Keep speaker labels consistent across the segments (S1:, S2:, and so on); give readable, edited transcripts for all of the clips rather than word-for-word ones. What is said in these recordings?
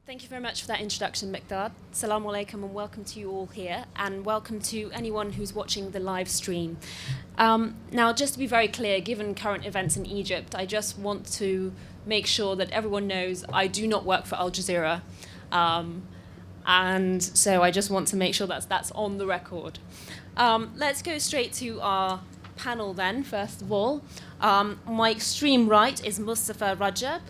S1: Thank you very much for that introduction, Miqdad. Assalamu alaikum and welcome to you all here, and welcome to anyone who's watching the live stream. Now, just to be very clear, given current events in Egypt, I just want to make sure that everyone knows I do not work for Al Jazeera. And so I just want to make sure that's on the record. Let's go straight to our panel then, first of all. On my extreme right is Mostafa Ragab.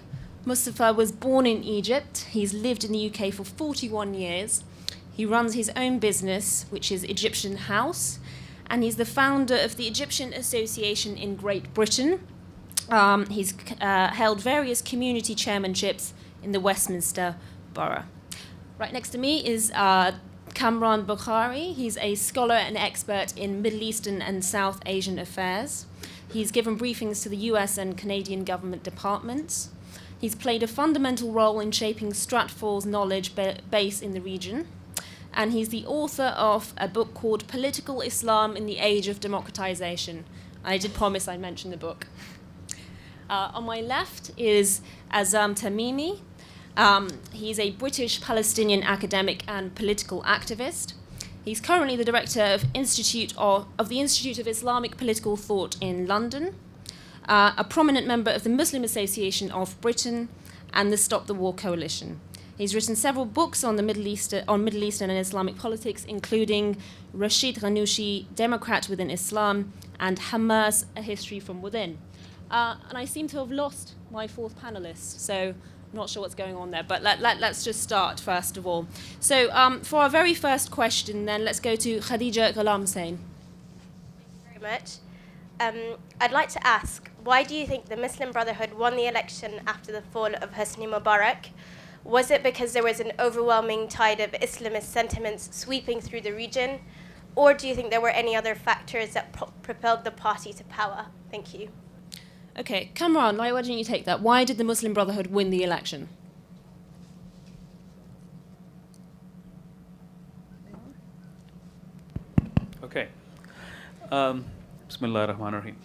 S1: Mostafa was born in Egypt. He's lived in the UK for 41 years. He runs his own business, which is Egyptian House, and he's the founder of the Egyptian Association in Great Britain. He's held various community chairmanships in the Westminster Borough. Right next to me is Kamran Bokhari. He's a scholar and expert in Middle Eastern and South Asian affairs. He's given briefings to the US and Canadian government departments. He's played a fundamental role in shaping STRATFOR's knowledge base in the region. And he's the author of a book called Political Islam in the Age of Democratization. I did promise I'd mention the book. On my left is Azzam Tamimi. He's a British Palestinian academic and political activist. He's currently the director of the Institute of Islamic Political Thought in London, a prominent member of the Muslim Association of Britain and the Stop the War Coalition. He's written several books on Middle Eastern and Islamic politics, including Rashid Ghanouchi, Democrat Within Islam, and Hamas, A History from Within. And I seem to have lost my fourth panelist, so I'm not sure what's going on there, but let's just start first of all. So for our very first question, then, let's go to Khadija Ghulam Hussain.
S2: Thank you very much. I'd like to ask, why do you think the Muslim Brotherhood won the election after the fall of Hosni Mubarak? Was it because there was an overwhelming tide of Islamist sentiments sweeping through the region? Or do you think there were any other factors that propelled the party to power? Thank you.
S1: Okay, Kamran, why don't you take that? Why did the Muslim Brotherhood win the election?
S3: Okay. Bismillah ar-Rahman ar-Rahim.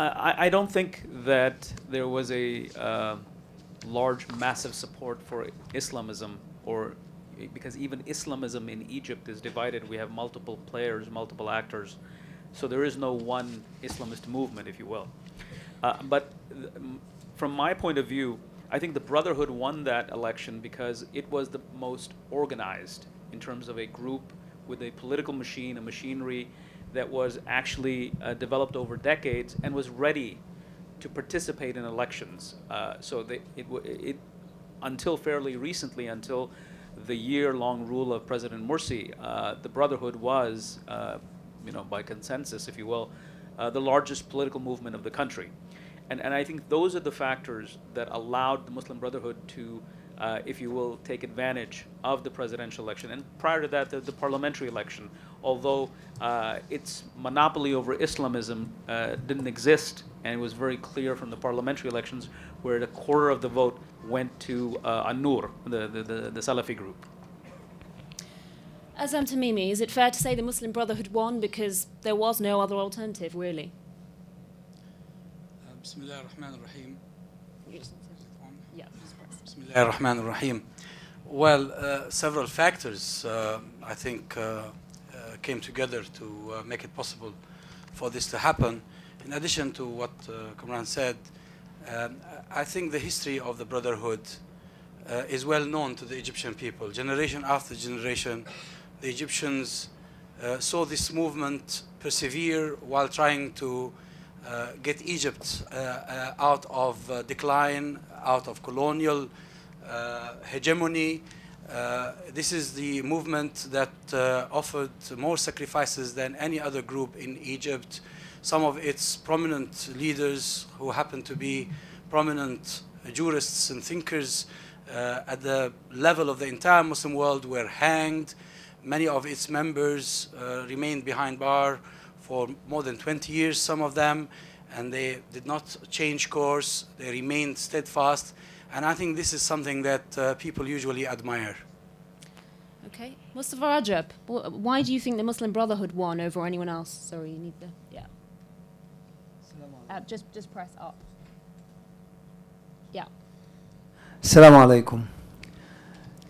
S3: I don't think that there was a large, massive support for Islamism, or because even Islamism in Egypt is divided. We have multiple players, multiple actors. So there is no one Islamist movement, if you will. But from my point of view, I think the Brotherhood won that election because it was the most organized in terms of a group with a political machine, a machinery that was actually developed over decades and was ready to participate in elections. Until fairly recently, until the year-long rule of President Morsi, the Brotherhood was, by consensus, if you will, the largest political movement of the country. And I think those are the factors that allowed the Muslim Brotherhood to, if you will, take advantage of the presidential election. And prior to that, the parliamentary election, although its monopoly over Islamism didn't exist, and it was very clear from the parliamentary elections where a quarter of the vote went to An-Nur, the Salafi group.
S1: Azzam Tamimi, is it fair to say the Muslim Brotherhood won because there was no other alternative, really?
S4: Bismillah ar-Rahman ar-Rahim.
S1: Yeah.
S4: Bismillah ar-Rahman ar-Rahim. Well, several factors, I think, came together to make it possible for this to happen. In addition to what Kamran said, I think the history of the Brotherhood is well known to the Egyptian people. Generation after generation, the Egyptians saw this movement persevere while trying to get Egypt out of decline, out of colonial hegemony. This is the movement that offered more sacrifices than any other group in Egypt. Some of its prominent leaders, who happen to be prominent jurists and thinkers at the level of the entire Muslim world, were hanged. Many of its members remained behind bar for more than 20 years, some of them, and they did not change course. They remained steadfast. And I think this is something that people usually admire.
S1: Okay. Mustafa Rajab, why do you think the Muslim Brotherhood won over anyone else? Sorry, you need the, yeah. Just press up. Yeah.
S5: Assalamu alaikum.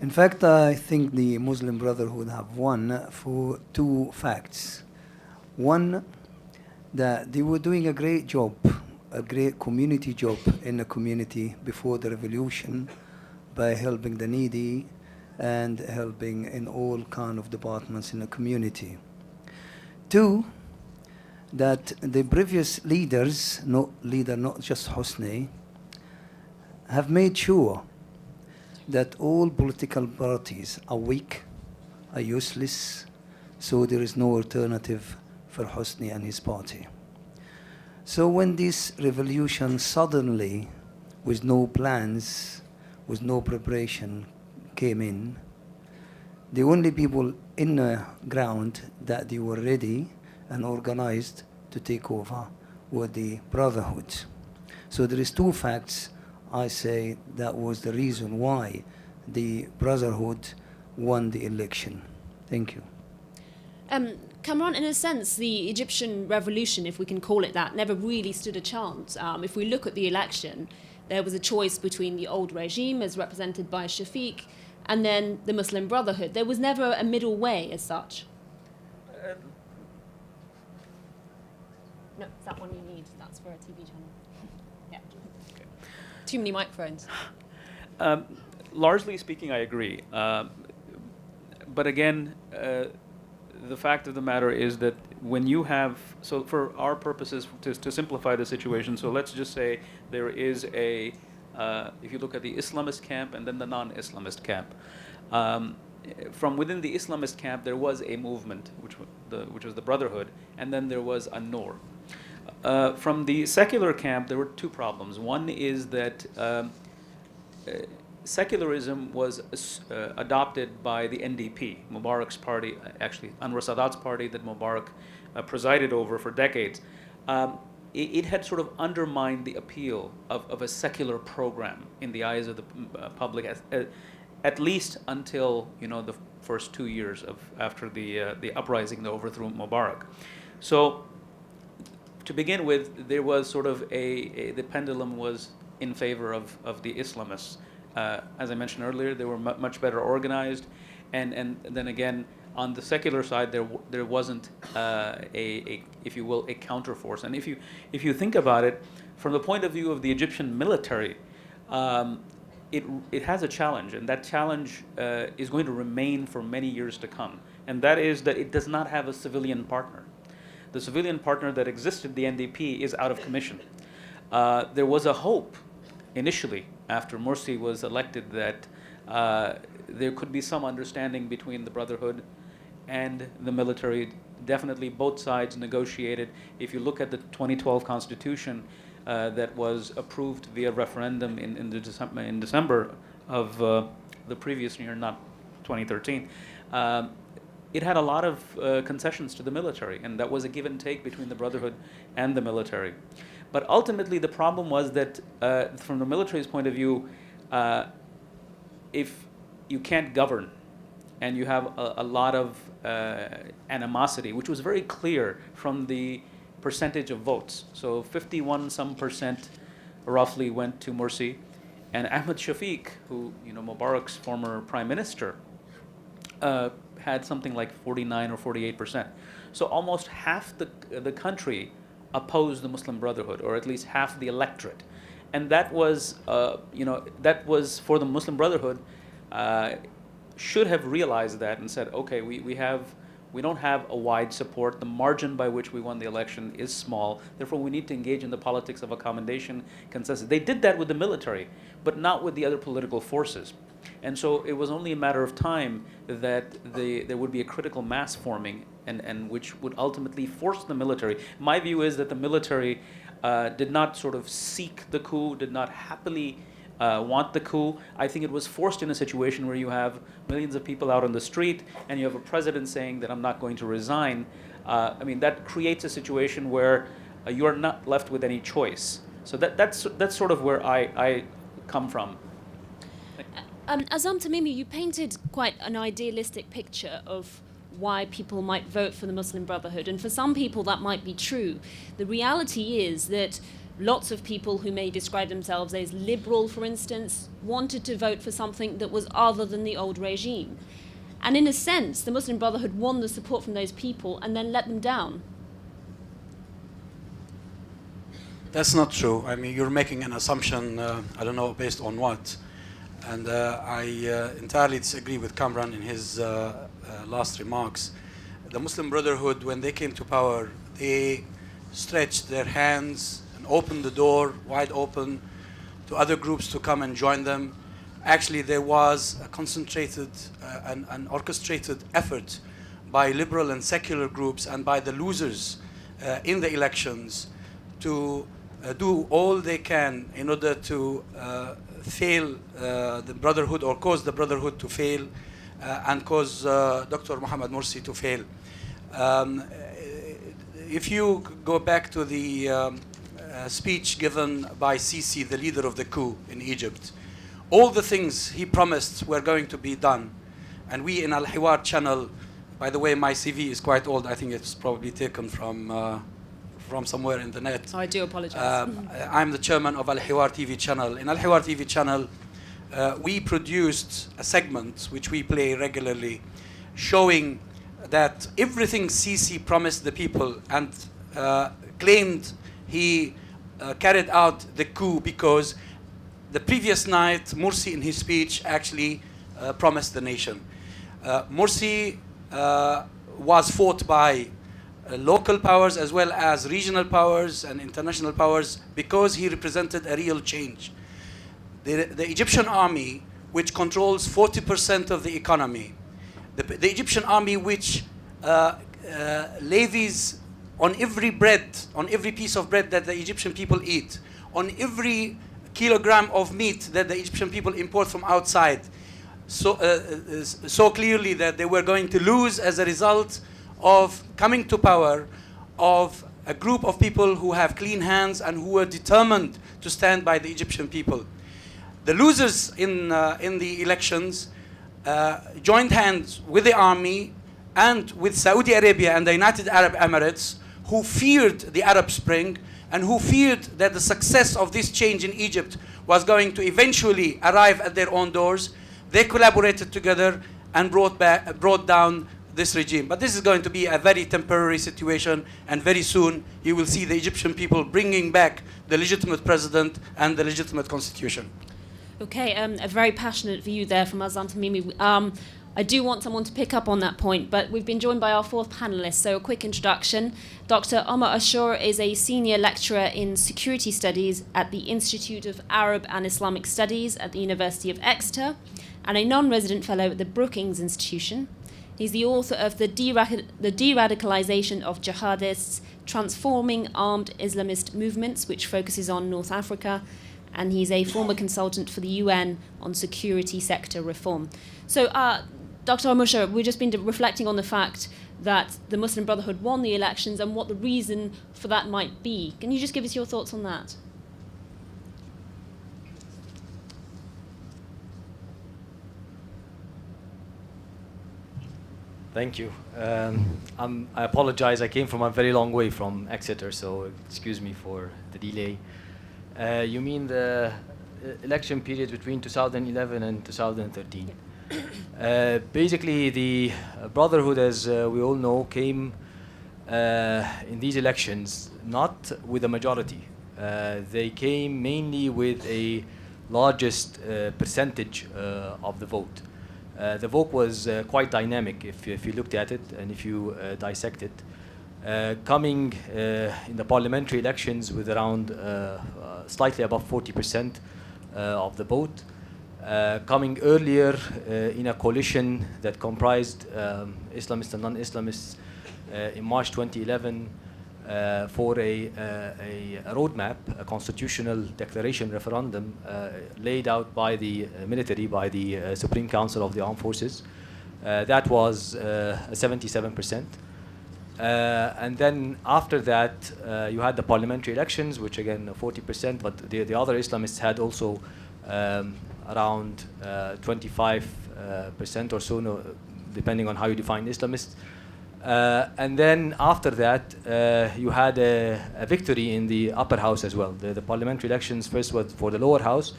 S5: In fact, I think the Muslim Brotherhood have won for two facts. One, that they were doing a great job, a great community job in the community before the revolution by helping the needy and helping in all kind of departments in the community. Two, that the previous leaders, not just Hosni, have made sure that all political parties are weak, are useless, so there is no alternative for Hosni and his party. So when this revolution suddenly, with no plans, with no preparation, came in, the only people in the ground that they were ready and organized to take over were the Brotherhood. So there is two facts. I say that was the reason why the Brotherhood won the election. Thank you.
S1: Kamran, in a sense, the Egyptian revolution, if we can call it that, never really stood a chance. If we look at the election, there was a choice between the old regime, as represented by Shafiq, and then the Muslim Brotherhood. There was never a middle way as such. No, it's that one you need. That's for a TV channel. Yeah. Okay. Too many microphones.
S3: Largely speaking, I agree. But again, the fact of the matter is that when you have, so for our purposes, to simplify the situation, so let's just say there is a, if you look at the Islamist camp and then the non-Islamist camp, from within the Islamist camp there was a movement, which was the Brotherhood, and then there was a Noor. From the secular camp, there were two problems. One is that secularism was adopted by the NDP, Mubarak's party, actually Anwar Sadat's party that Mubarak presided over for decades. It had sort of undermined the appeal of a secular program in the eyes of the public, at least until the first 2 years after the uprising that overthrew Mubarak. So to begin with, there was sort of the pendulum was in favor of the Islamists. As I mentioned earlier, they were much better organized, and then again, on the secular side, there wasn't if you will, a counterforce. And if you think about it, from the point of view of the Egyptian military, it has a challenge, and that challenge is going to remain for many years to come. And that is that it does not have a civilian partner. The civilian partner that existed, the NDP, is out of commission. There was a hope initially after Morsi was elected that there could be some understanding between the Brotherhood and the military. Definitely both sides negotiated. If you look at the 2012 constitution that was approved via referendum in December of the previous year, not 2013, it had a lot of concessions to the military, and that was a give and take between the Brotherhood and the military. But ultimately, the problem was that from the military's point of view, if you can't govern and you have a lot of animosity, which was very clear from the percentage of votes. So 51% roughly went to Morsi, and Ahmed Shafiq, who Mubarak's former prime minister, had something like 49 or 48%. So almost half the country opposed the Muslim Brotherhood, or at least half the electorate, and that was that was for the Muslim Brotherhood should have realized that and said, okay, we don't have a wide support. The margin by which we won the election is small. Therefore, we need to engage in the politics of accommodation, consensus. They did that with the military, but not with the other political forces. And so it was only a matter of time that there would be a critical mass forming, and which would ultimately force the military. My view is that the military did not sort of seek the coup, did not happily want the coup. I think it was forced in a situation where you have millions of people out on the street and you have a president saying that I'm not going to resign. I mean, that creates a situation where you are not left with any choice. So that's sort of where I come from.
S1: Azzam Tamimi, you painted quite an idealistic picture of why people might vote for the Muslim Brotherhood, and for some people that might be true. The reality is that lots of people who may describe themselves as liberal, for instance, wanted to vote for something that was other than the old regime. And in a sense, the Muslim Brotherhood won the support from those people and then let them down.
S4: That's not true. I mean, you're making an assumption, I don't know, based on what. And I entirely disagree with Kamran in his last remarks. The Muslim Brotherhood, when they came to power, they stretched their hands and opened the door wide open to other groups to come and join them. Actually, there was a concentrated and orchestrated effort by liberal and secular groups and by the losers in the elections to do all they can in order to fail the Brotherhood, or cause the Brotherhood to fail, and cause Dr. Mohamed Morsi to fail. If you go back to the speech given by Sisi, the leader of the coup in Egypt, all the things he promised were going to be done. And we in Al-Hiwar channel, by the way, my CV is quite old. I think it's probably taken from somewhere in the net.
S1: Oh, I do apologize.
S4: I'm the chairman of Al-Hiwar TV channel. In Al-Hiwar TV channel, we produced a segment which we play regularly, showing that everything Sisi promised the people and claimed he carried out the coup, because the previous night Morsi in his speech actually promised the nation. Morsi was fought by local powers as well as regional powers and international powers because he represented a real change. The Egyptian army, which controls 40% of the economy, the Egyptian army which levies on every bread, on every piece of bread that the Egyptian people eat, on every kilogram of meat that the Egyptian people import from outside, so clearly that they were going to lose as a result of coming to power of a group of people who have clean hands and who were determined to stand by the Egyptian people. The losers in the elections joined hands with the army and with Saudi Arabia and the United Arab Emirates, who feared the Arab Spring and who feared that the success of this change in Egypt was going to eventually arrive at their own doors. They collaborated together and brought down this regime. But this is going to be a very temporary situation, and very soon you will see the Egyptian people bringing back the legitimate president and the legitimate constitution.
S1: Okay, a very passionate view there from Azzam Tamimi. I do want someone to pick up on that point, but we've been joined by our fourth panelist, so a quick introduction. Dr. Omar Ashour is a senior lecturer in security studies at the Institute of Arab and Islamic Studies at the University of Exeter, and a non-resident fellow at the Brookings Institution. He's the author of The De-Radicalization of Jihadists, Transforming Armed Islamist Movements, which focuses on North Africa, and he's a former consultant for the UN on security sector reform. So, Dr. Omar Ashour, we've just been reflecting on the fact that the Muslim Brotherhood won the elections and what the reason for that might be. Can you just give us your thoughts on that?
S6: Thank you. I apologize. I came from a very long way from Exeter, so excuse me for the delay. You mean the election period between 2011 and 2013? Basically, the Brotherhood, as we all know, came in these elections not with a majority. They came mainly with a largest percentage of the vote. The vote was quite dynamic if you looked at it and if you dissect it. Coming in the parliamentary elections with around slightly above 40% of the vote. Coming earlier in a coalition that comprised Islamists and non-Islamists in March 2011 for a roadmap, a constitutional declaration referendum laid out by the military, by the Supreme Council of the Armed Forces. That was 77%. And then after that, you had the parliamentary elections, which again 40%, but the other Islamists had also around 25% or so, no, depending on how you define Islamists. And then after that, you had a victory in the upper house as well. The parliamentary elections first was for the lower house,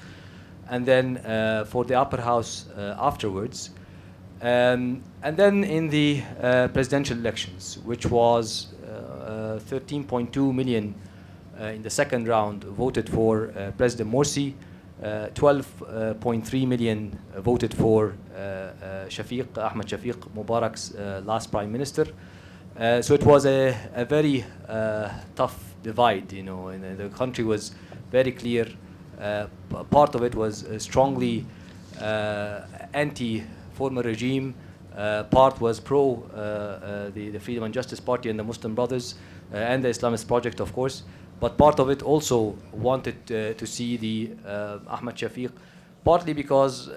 S6: and then for the upper house afterwards. And then in the presidential elections, which was 13.2 million in the second round voted for President Morsi, 12.3 million voted for Ahmed Shafiq Mubarak's last prime minister. So it was a very tough divide, you know, and the country was very clear. Part of it was strongly anti-former regime. Part was pro the Freedom and Justice Party and the Muslim Brothers and the Islamist Project, of course. But part of it also wanted to see the Ahmed Shafiq, partly because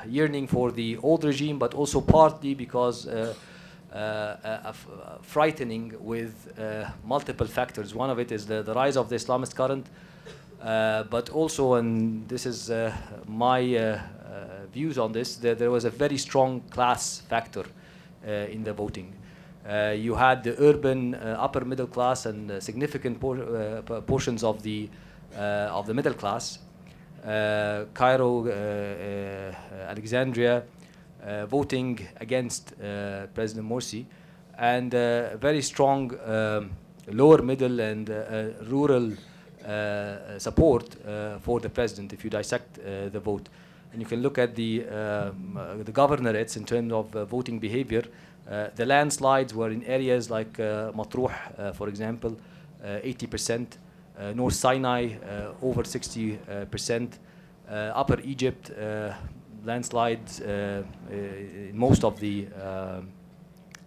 S6: yearning for the old regime, but also partly because frightening with multiple factors. One of it is the rise of the Islamist current, but also, and this is my views on this, there was a very strong class factor in the voting. You had the urban upper middle class and significant portions of the middle class, Cairo, Alexandria, voting against President Morsi, and very strong lower middle and rural support for the president if you dissect the vote. And you can look at the governorates in terms of voting behavior. The landslides were in areas like Matruh, for example, 80%, North Sinai, over 60%, Upper Egypt, landslides in most of the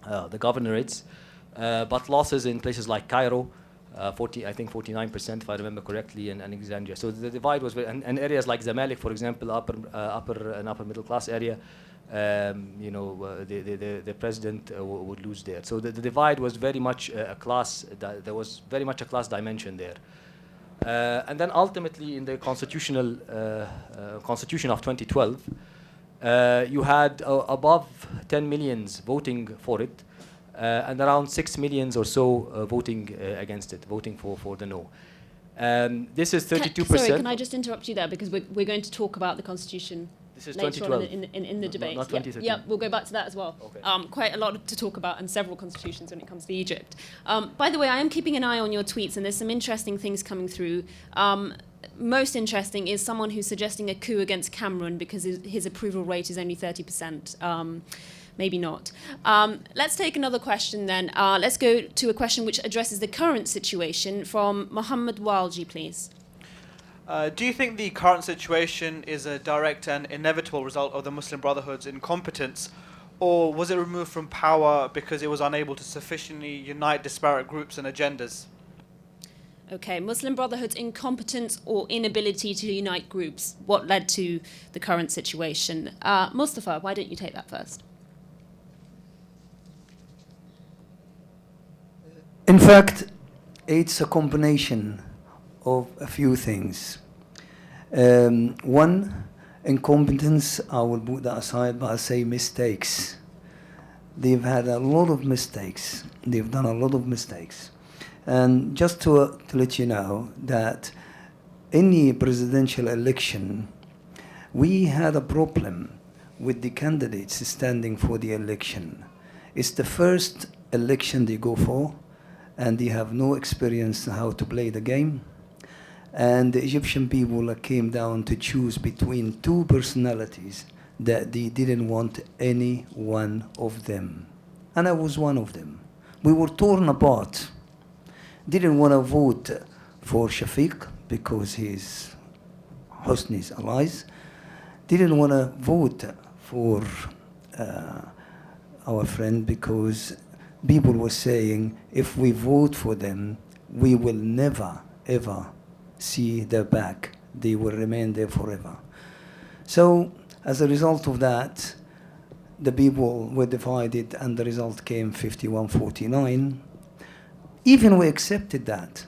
S6: governorates, but losses in places like Cairo, I think 49%, if I remember correctly, and Alexandria. So the divide was, and areas like Zamalek, for example, upper middle class area, you know, the president would lose there. So the divide was very much a class. There was very much a class dimension there. And then ultimately, in the constitution of 2012, you had above 10 millions voting for it, and around 6 millions or so voting against it, voting for the no. This is 32%.
S1: Sorry, can I just interrupt you there, because we're going to talk about the constitution
S6: this is
S1: later
S6: 2012.
S1: on in the debate.
S6: Not 2013.
S1: Yeah, we'll go back to that as well.
S6: Okay.
S1: Quite a lot to talk about, and several constitutions when it comes to Egypt. By the way, I am keeping an eye on your tweets, and there's some interesting things coming through. Most interesting is someone who's suggesting a coup against Kamran because his approval rate is only 30%. Maybe not. Let's take another question then. Let's go to a question which addresses the current situation from Mohammed Walji, please.
S7: Do you think the current situation is a direct and inevitable result of the Muslim Brotherhood's incompetence, or was it removed from power because it was unable to sufficiently unite disparate groups and agendas?
S1: Okay, Muslim Brotherhood's incompetence or inability to unite groups. What led to the current situation? Mostafa, why don't you take that first?
S5: In fact, it's a combination of a few things. One, incompetence, I will put that aside, but I'll say mistakes. They've had a lot of mistakes. They've done a lot of mistakes. And just to let you know that any presidential election, we had a problem with the candidates standing for the election. It's the first election they go for, and they have no experience on how to play the game. And the Egyptian people came down to choose between two personalities that they didn't want any one of them. And I was one of them. We were torn apart. Didn't want to vote for Shafiq because he's Hosni's allies. Didn't want to vote for our friend because people were saying, if we vote for them, we will never, ever see their back. They will remain there forever. So, as a result of that, the people were divided, and the result came 51-49. Even we accepted that,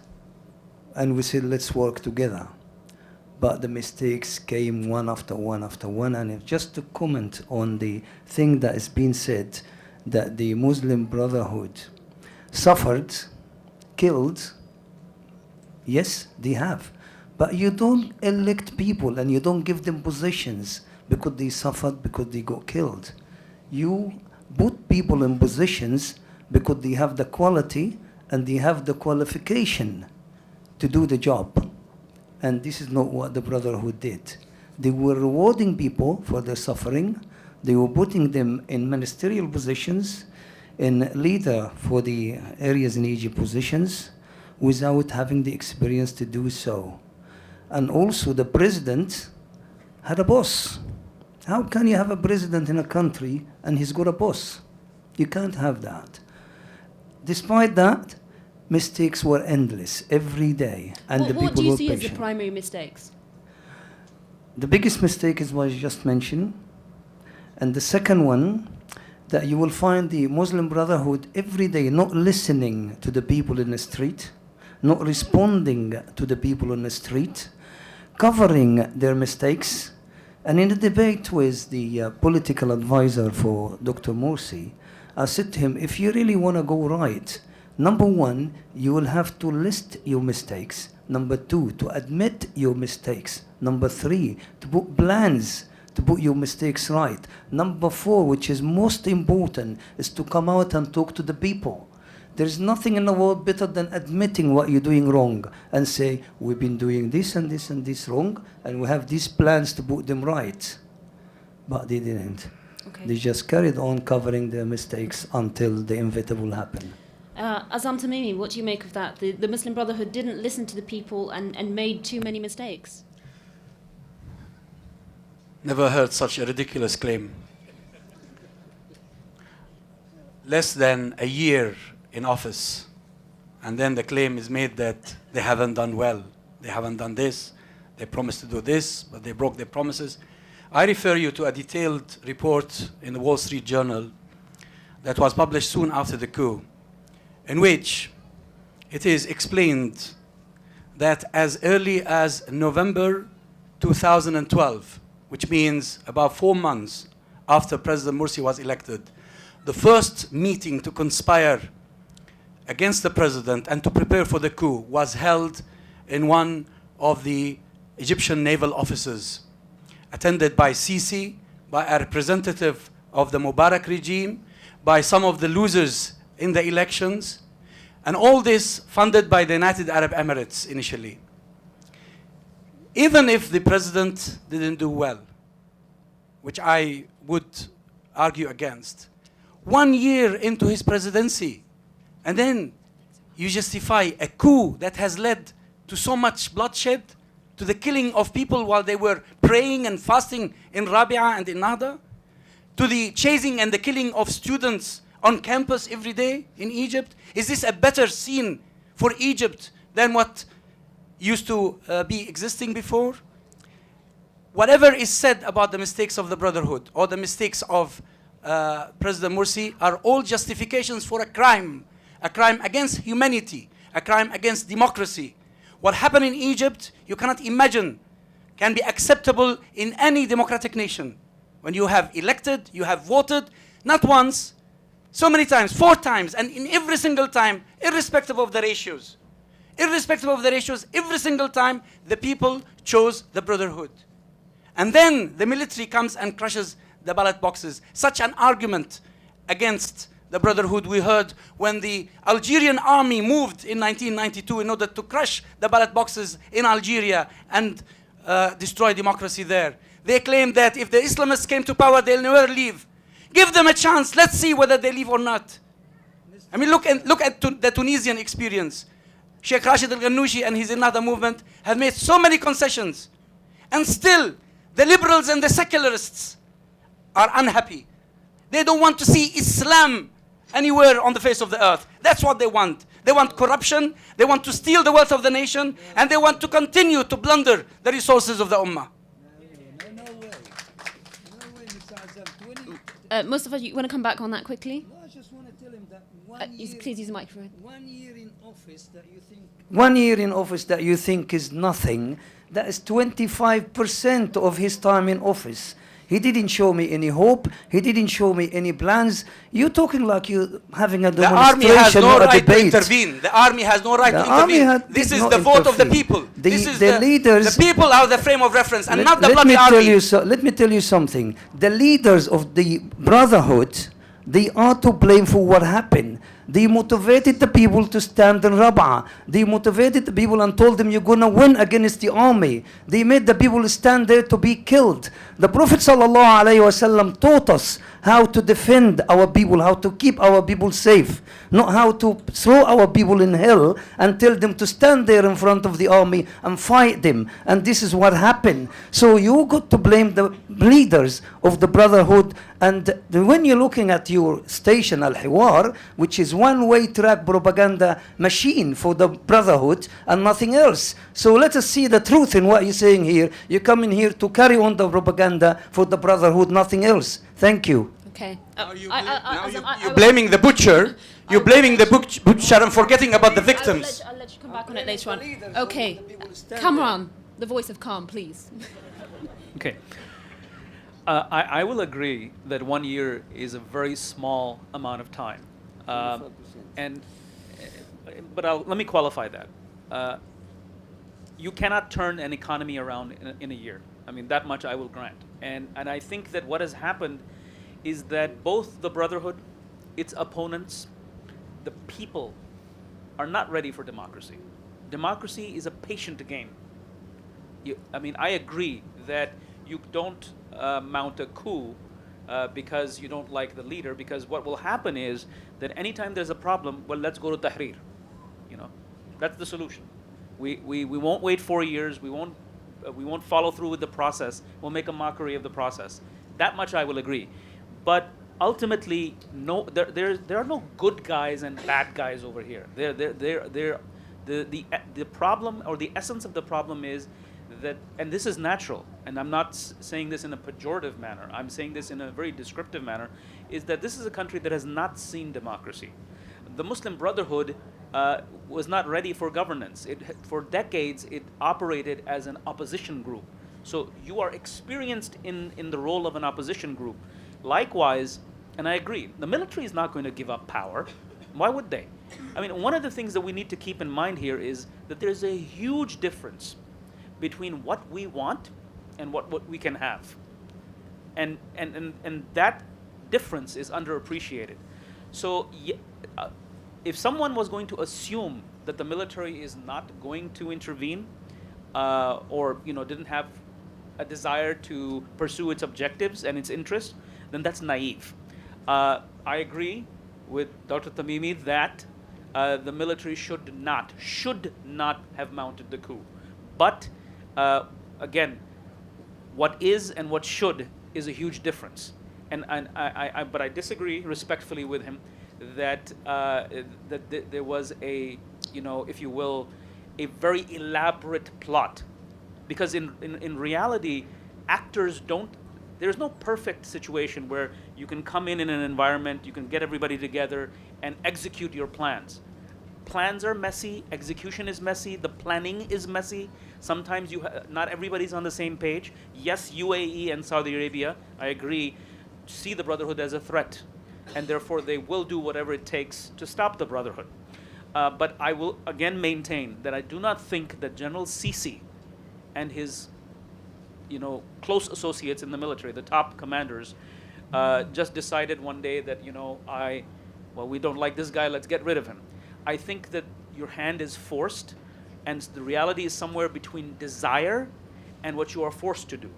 S5: and we said, let's work together. But the mistakes came one after one after one, and just to comment on the thing that is being said, that the Muslim Brotherhood suffered, killed, yes, they have. But you don't elect people and you don't give them positions because they suffered, because they got killed. You put people in positions because they have the quality and they have the qualification to do the job. And this is not what the Brotherhood did. They were rewarding people for their suffering. They were putting them in ministerial positions, in leader for the areas in Egypt positions, without having the experience to do so. And also the president had a boss. How can you have a president in a country and he's got a boss? You can't have that. Despite that, mistakes were endless every day, and the people were patient.
S1: What do you see as the primary mistakes?
S5: The biggest mistake is what I just mentioned. And the second one, that you will find the Muslim Brotherhood every day not listening to the people in the street, not responding to the people on the street, covering their mistakes. And in a debate with the political advisor for Dr. Morsi, I said to him, if you really want to go right, number one, you will have to list your mistakes. Number two, to admit your mistakes. Number three, to put plans to put your mistakes right. Number four, which is most important, is to come out and talk to the people. There is nothing in the world better than admitting what you're doing wrong and say, we've been doing this and this and this wrong, and we have these plans to put them right. But they didn't.
S1: Okay.
S5: They just carried on covering their mistakes until the inevitable happened.
S1: Azzam Tamimi, what do you make of that? The Muslim Brotherhood didn't listen to the people and made too many mistakes.
S4: Never heard such a ridiculous claim. Less than a year in office, and then the claim is made that they haven't done well. They haven't done this. They promised to do this, but they broke their promises. I refer you to a detailed report in the Wall Street Journal that was published soon after the coup, in which it is explained that as early as November 2012, which means about 4 months after President Morsi was elected, the first meeting to conspire against the president and to prepare for the coup was held in one of the Egyptian naval offices, attended by Sisi, by a representative of the Mubarak regime, by some of the losers in the elections, and all this funded by the United Arab Emirates initially. Even if the president didn't do well, which I would argue against, 1 year into his presidency, and then you justify a coup that has led to so much bloodshed, to the killing of people while they were praying and fasting in Rabia and in Nahda, to the chasing and the killing of students on campus every day in Egypt. Is this a better scene for Egypt than what used to be existing before? Whatever is said about the mistakes of the Brotherhood or the mistakes of President Morsi are all justifications for a crime against humanity, a crime against democracy. What happened in Egypt, you cannot imagine, can be acceptable in any democratic nation. When you have elected, you have voted, not once, so many times, 4 times, and in every single time, irrespective of the ratios. Irrespective of the ratios, every single time, the people chose the Brotherhood. And then the military comes and crushes the ballot boxes. Such an argument against the Brotherhood we heard when the Algerian army moved in 1992 in order to crush the ballot boxes in Algeria and destroy democracy there. They claimed that if the Islamists came to power, they'll never leave. Give them a chance. Let's see whether they leave or not. I mean, look at the Tunisian experience. Sheikh Rashid al-Ghannouchi and his Ennahda movement have made so many concessions. And still, the liberals and the secularists are unhappy. They don't want to see Islam anywhere on the face of the earth. That's what they want. They want corruption, they want to steal the wealth of the nation, and they want to continue to plunder the resources of the Ummah.
S1: Mostafa, you want to come back on that quickly?
S5: No, I just want to tell him that
S1: Please use the microphone.
S5: 1 year in office that you think 1 year in office that you think is nothing, that is 25% of his time in office. He didn't show me any hope. He didn't show me any plans. You're talking like you're having a
S4: The
S5: demonstration
S4: army has no
S5: or a
S4: right to
S5: debate.
S4: intervene. The army has no right
S5: The
S4: to
S5: army
S4: intervene. This
S5: did
S4: is
S5: not
S4: the vote of the
S5: interfere.
S4: people.
S5: The-
S4: This is
S5: the leaders-
S4: The people are the frame of reference, and not the
S5: Let
S4: bloody
S5: me tell
S4: army.
S5: you let me tell you something. The leaders of the Brotherhood, they are to blame for what happened. They motivated the people to stand in Rab'a. They motivated the people and told them you're going to win against the army. They made the people stand there to be killed. The Prophet ﷺ taught us how to defend our people, how to keep our people safe, not how to throw our people in hell and tell them to stand there in front of the army and fight them. And this is what happened. So you got to blame the leaders of the Brotherhood. And when you're looking at your station, Al-Hiwar, which is one-way track propaganda machine for the Brotherhood and nothing else. So let us see the truth in what you're saying here. You come in here to carry on the propaganda for the Brotherhood, nothing else. Thank you.
S1: Okay.
S4: You're blaming the butcher. You're blaming the butcher and forgetting about the victims.
S1: I'll let you come back on it later on. Okay. Kamran, the voice of calm, please.
S3: Okay. I will agree that 1 year is a very small amount of time. But let me qualify that. You cannot turn an economy around in a year. I mean, that much I will grant. And I think that what has happened is that both the Brotherhood, its opponents, the people are not ready for democracy. Democracy is a patient game. I agree that you don't mount a coup because you don't like the leader, because what will happen is that anytime there's a problem, well, let's go to Tahrir. That's the solution. We won't wait 4 years. We won't follow through with the process. We'll make a mockery of the process. That much I will agree. But ultimately, no, there are no good guys and bad guys over here. The problem, or the essence of the problem, is that, and this is natural, and I'm not saying this in a pejorative manner, I'm saying this in a very descriptive manner, is that this is a country that has not seen democracy. The Muslim Brotherhood was not ready for governance. For decades, it operated as an opposition group. So you are experienced in the role of an opposition group. Likewise, and I agree, the military is not going to give up power. Why would they? I mean, one of the things that we need to keep in mind here is that there's a huge difference between what we want and what we can have. And that difference is underappreciated. So if someone was going to assume that the military is not going to intervene, or didn't have a desire to pursue its objectives and its interests, then that's naive. I agree with Dr. Tamimi that the military should not have mounted the coup. But again, what is and what should is a huge difference. But I disagree respectfully with him that there was a, if you will, a very elaborate plot, because in reality, actors don't. There's no perfect situation where you can come in an environment, you can get everybody together and execute your plans. Plans are messy, execution is messy, the planning is messy. Sometimes not everybody's on the same page. Yes, UAE and Saudi Arabia, I agree, see the Brotherhood as a threat, and therefore they will do whatever it takes to stop the Brotherhood. But I will again maintain that I do not think that General Sisi and his close associates in the military, the top commanders, just decided one day that, we don't like this guy, let's get rid of him. I think that your hand is forced, and the reality is somewhere between desire and what you are forced to do.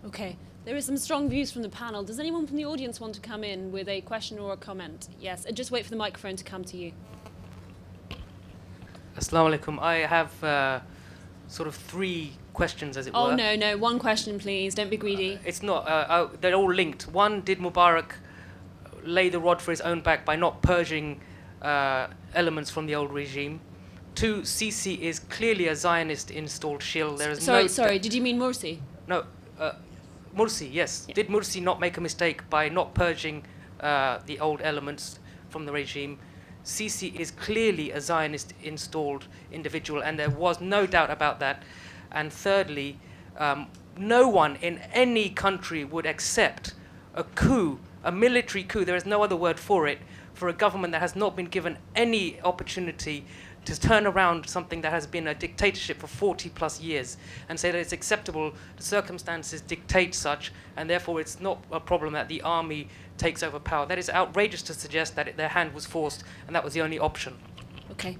S1: Okay. There is some strong views from the panel. Does anyone from the audience want to come in with a question or a comment? Yes, and just wait for the microphone to come to you.
S8: Assalamu alaikum. I have sort of 3 questions, as it were.
S1: Oh, no, one question, please. Don't be greedy.
S8: It's not. They're all linked. One, did Mubarak lay the rod for his own back by not purging elements from the old regime? 2, Sisi is clearly a Zionist-installed shill. There is
S1: Sorry, did you mean Morsi?
S8: No, Morsi, yes. Yeah. Did Morsi not make a mistake by not purging the old elements from the regime? Sisi is clearly a Zionist-installed individual, and there was no doubt about that. And thirdly, no one in any country would accept a coup, a military coup, there is no other word for it, for a government that has not been given any opportunity to turn around something that has been a dictatorship for 40 plus years and say that it's acceptable, the circumstances dictate such, and therefore it's not a problem that the army takes over power. That is outrageous to suggest that their hand was forced and that was the only option.
S1: Okay.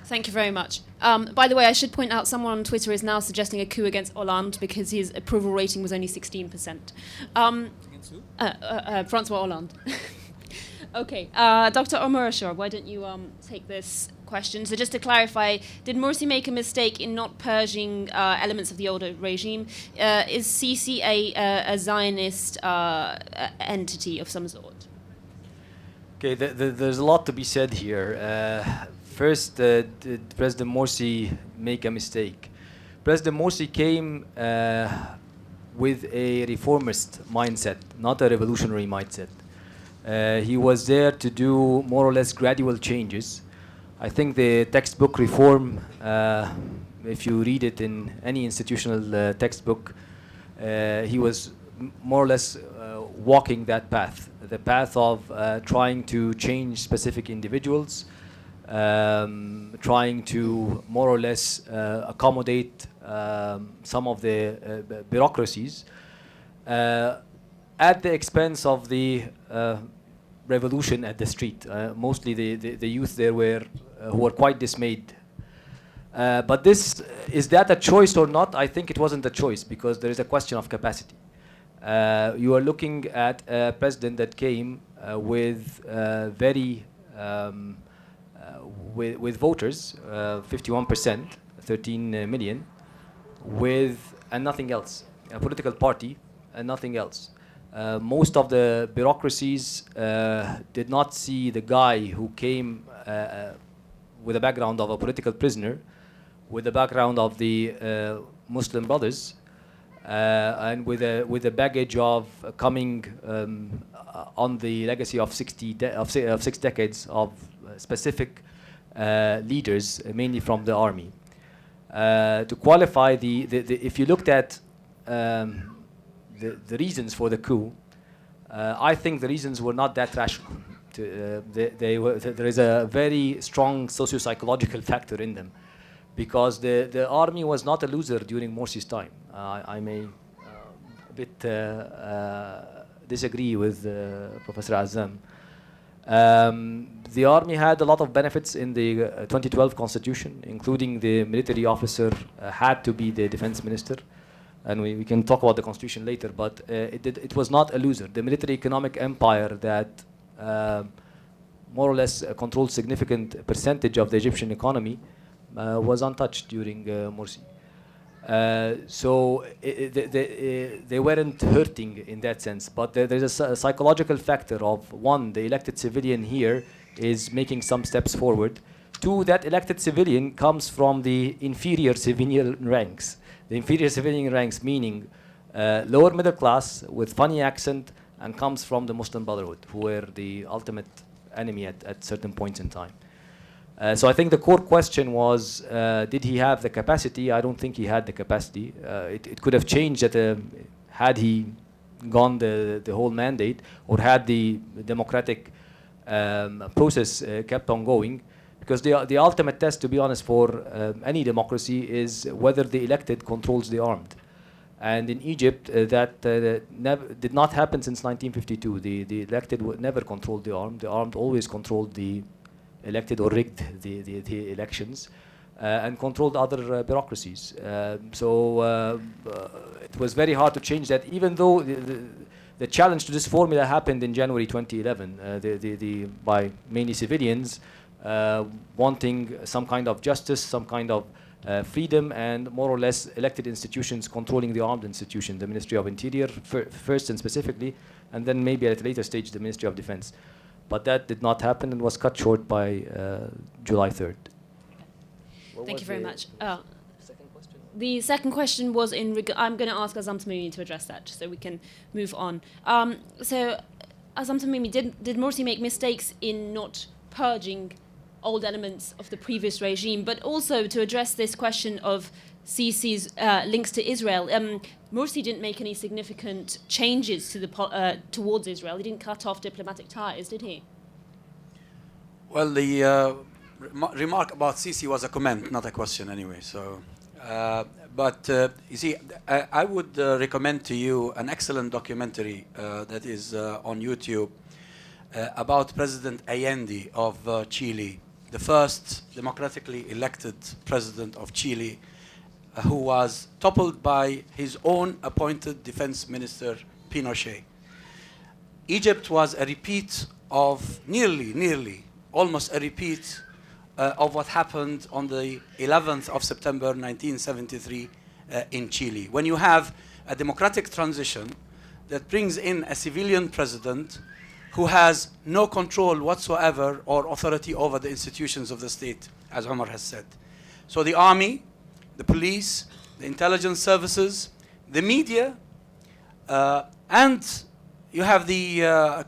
S1: Thank you very much. By the way, I should point out someone on Twitter is now suggesting a coup against Hollande because his approval rating was only 16%.
S3: Against who?
S1: Francois Hollande. Okay, Dr. Omar Ashour, why don't you take this question? So just to clarify, did Morsi make a mistake in not purging elements of the older regime? Is Sisi a Zionist entity of some sort?
S6: Okay, there's a lot to be said here. First, did President Morsi make a mistake? President Morsi came with a reformist mindset, not a revolutionary mindset. He was there to do more or less gradual changes. I think the textbook reform, if you read it in any institutional textbook, he was more or less walking that path, the path of trying to change specific individuals, trying to more or less accommodate some of the bureaucracies at the expense of the revolution at the street. Mostly the youth there who were quite dismayed. But is that a choice or not? I think it wasn't a choice because there is a question of capacity. You are looking at a president that came with with voters, 51%, 13 million, and nothing else. A political party and nothing else. Most of the bureaucracies did not see the guy who came with a background of a political prisoner, with the background of the Muslim Brothers, and with a baggage of coming on the legacy of 6 decades of specific leaders, mainly from the army. To qualify if you looked at the reasons for the coup, I think the reasons were not that rational. There is a very strong socio-psychological factor in them, because the army was not a loser during Morsi's time. I may a bit disagree with Professor Azzam. The army had a lot of benefits in the 2012 constitution, including the military officer had to be the defense minister. And we can talk about the constitution later, but it was not a loser. The military economic empire that more or less controlled significant percentage of the Egyptian economy was untouched during Morsi. So they weren't hurting in that sense, but there's a psychological factor of, one, the elected civilian here is making some steps forward. Two, that elected civilian comes from the inferior civilian ranks. The inferior civilian ranks meaning lower middle class with funny accent, and comes from the Muslim Brotherhood, who were the ultimate enemy at certain points in time. So I think the core question was, did he have the capacity? I don't think he had the capacity. It could have changed had he gone the whole mandate, or had the democratic process kept on going. Because the ultimate test, to be honest, for any democracy is whether the elected controls the armed. And in Egypt, that did not happen since 1952. The elected never controlled the armed. The armed always controlled the elected, or rigged the elections, and controlled other bureaucracies. So it was very hard to change that, even though the challenge to this formula happened in January 2011 by mainly civilians wanting some kind of justice, some kind of freedom, and more or less elected institutions controlling the armed institution, the Ministry of Interior first and specifically, and then maybe at a later stage the Ministry of Defense. But that did not happen and was cut short by July 3rd.
S1: Thank you very much.
S6: Second question?
S1: The second question was I'm going to ask Azzam Tamimi to address that, so we can move on. So, Azzam Tamimi, did Morsi make mistakes in not purging old elements of the previous regime, but also to address this question of Sisi's links to Israel. Morsi didn't make any significant changes to towards Israel. He didn't cut off diplomatic ties, did he?
S4: Well, the remark about Sisi was a comment, not a question anyway. So, but you see, I would recommend to you an excellent documentary that is on YouTube about President Allende of Chile, the first democratically elected president of Chile, who was toppled by his own appointed defense minister, Pinochet. Egypt was a repeat of almost a repeat of what happened on the 11th of September 1973 in Chile. When you have a democratic transition that brings in a civilian president who has no control whatsoever or authority over the institutions of the state, as Omar has said. So the army, the police, the intelligence services, the media, and you have the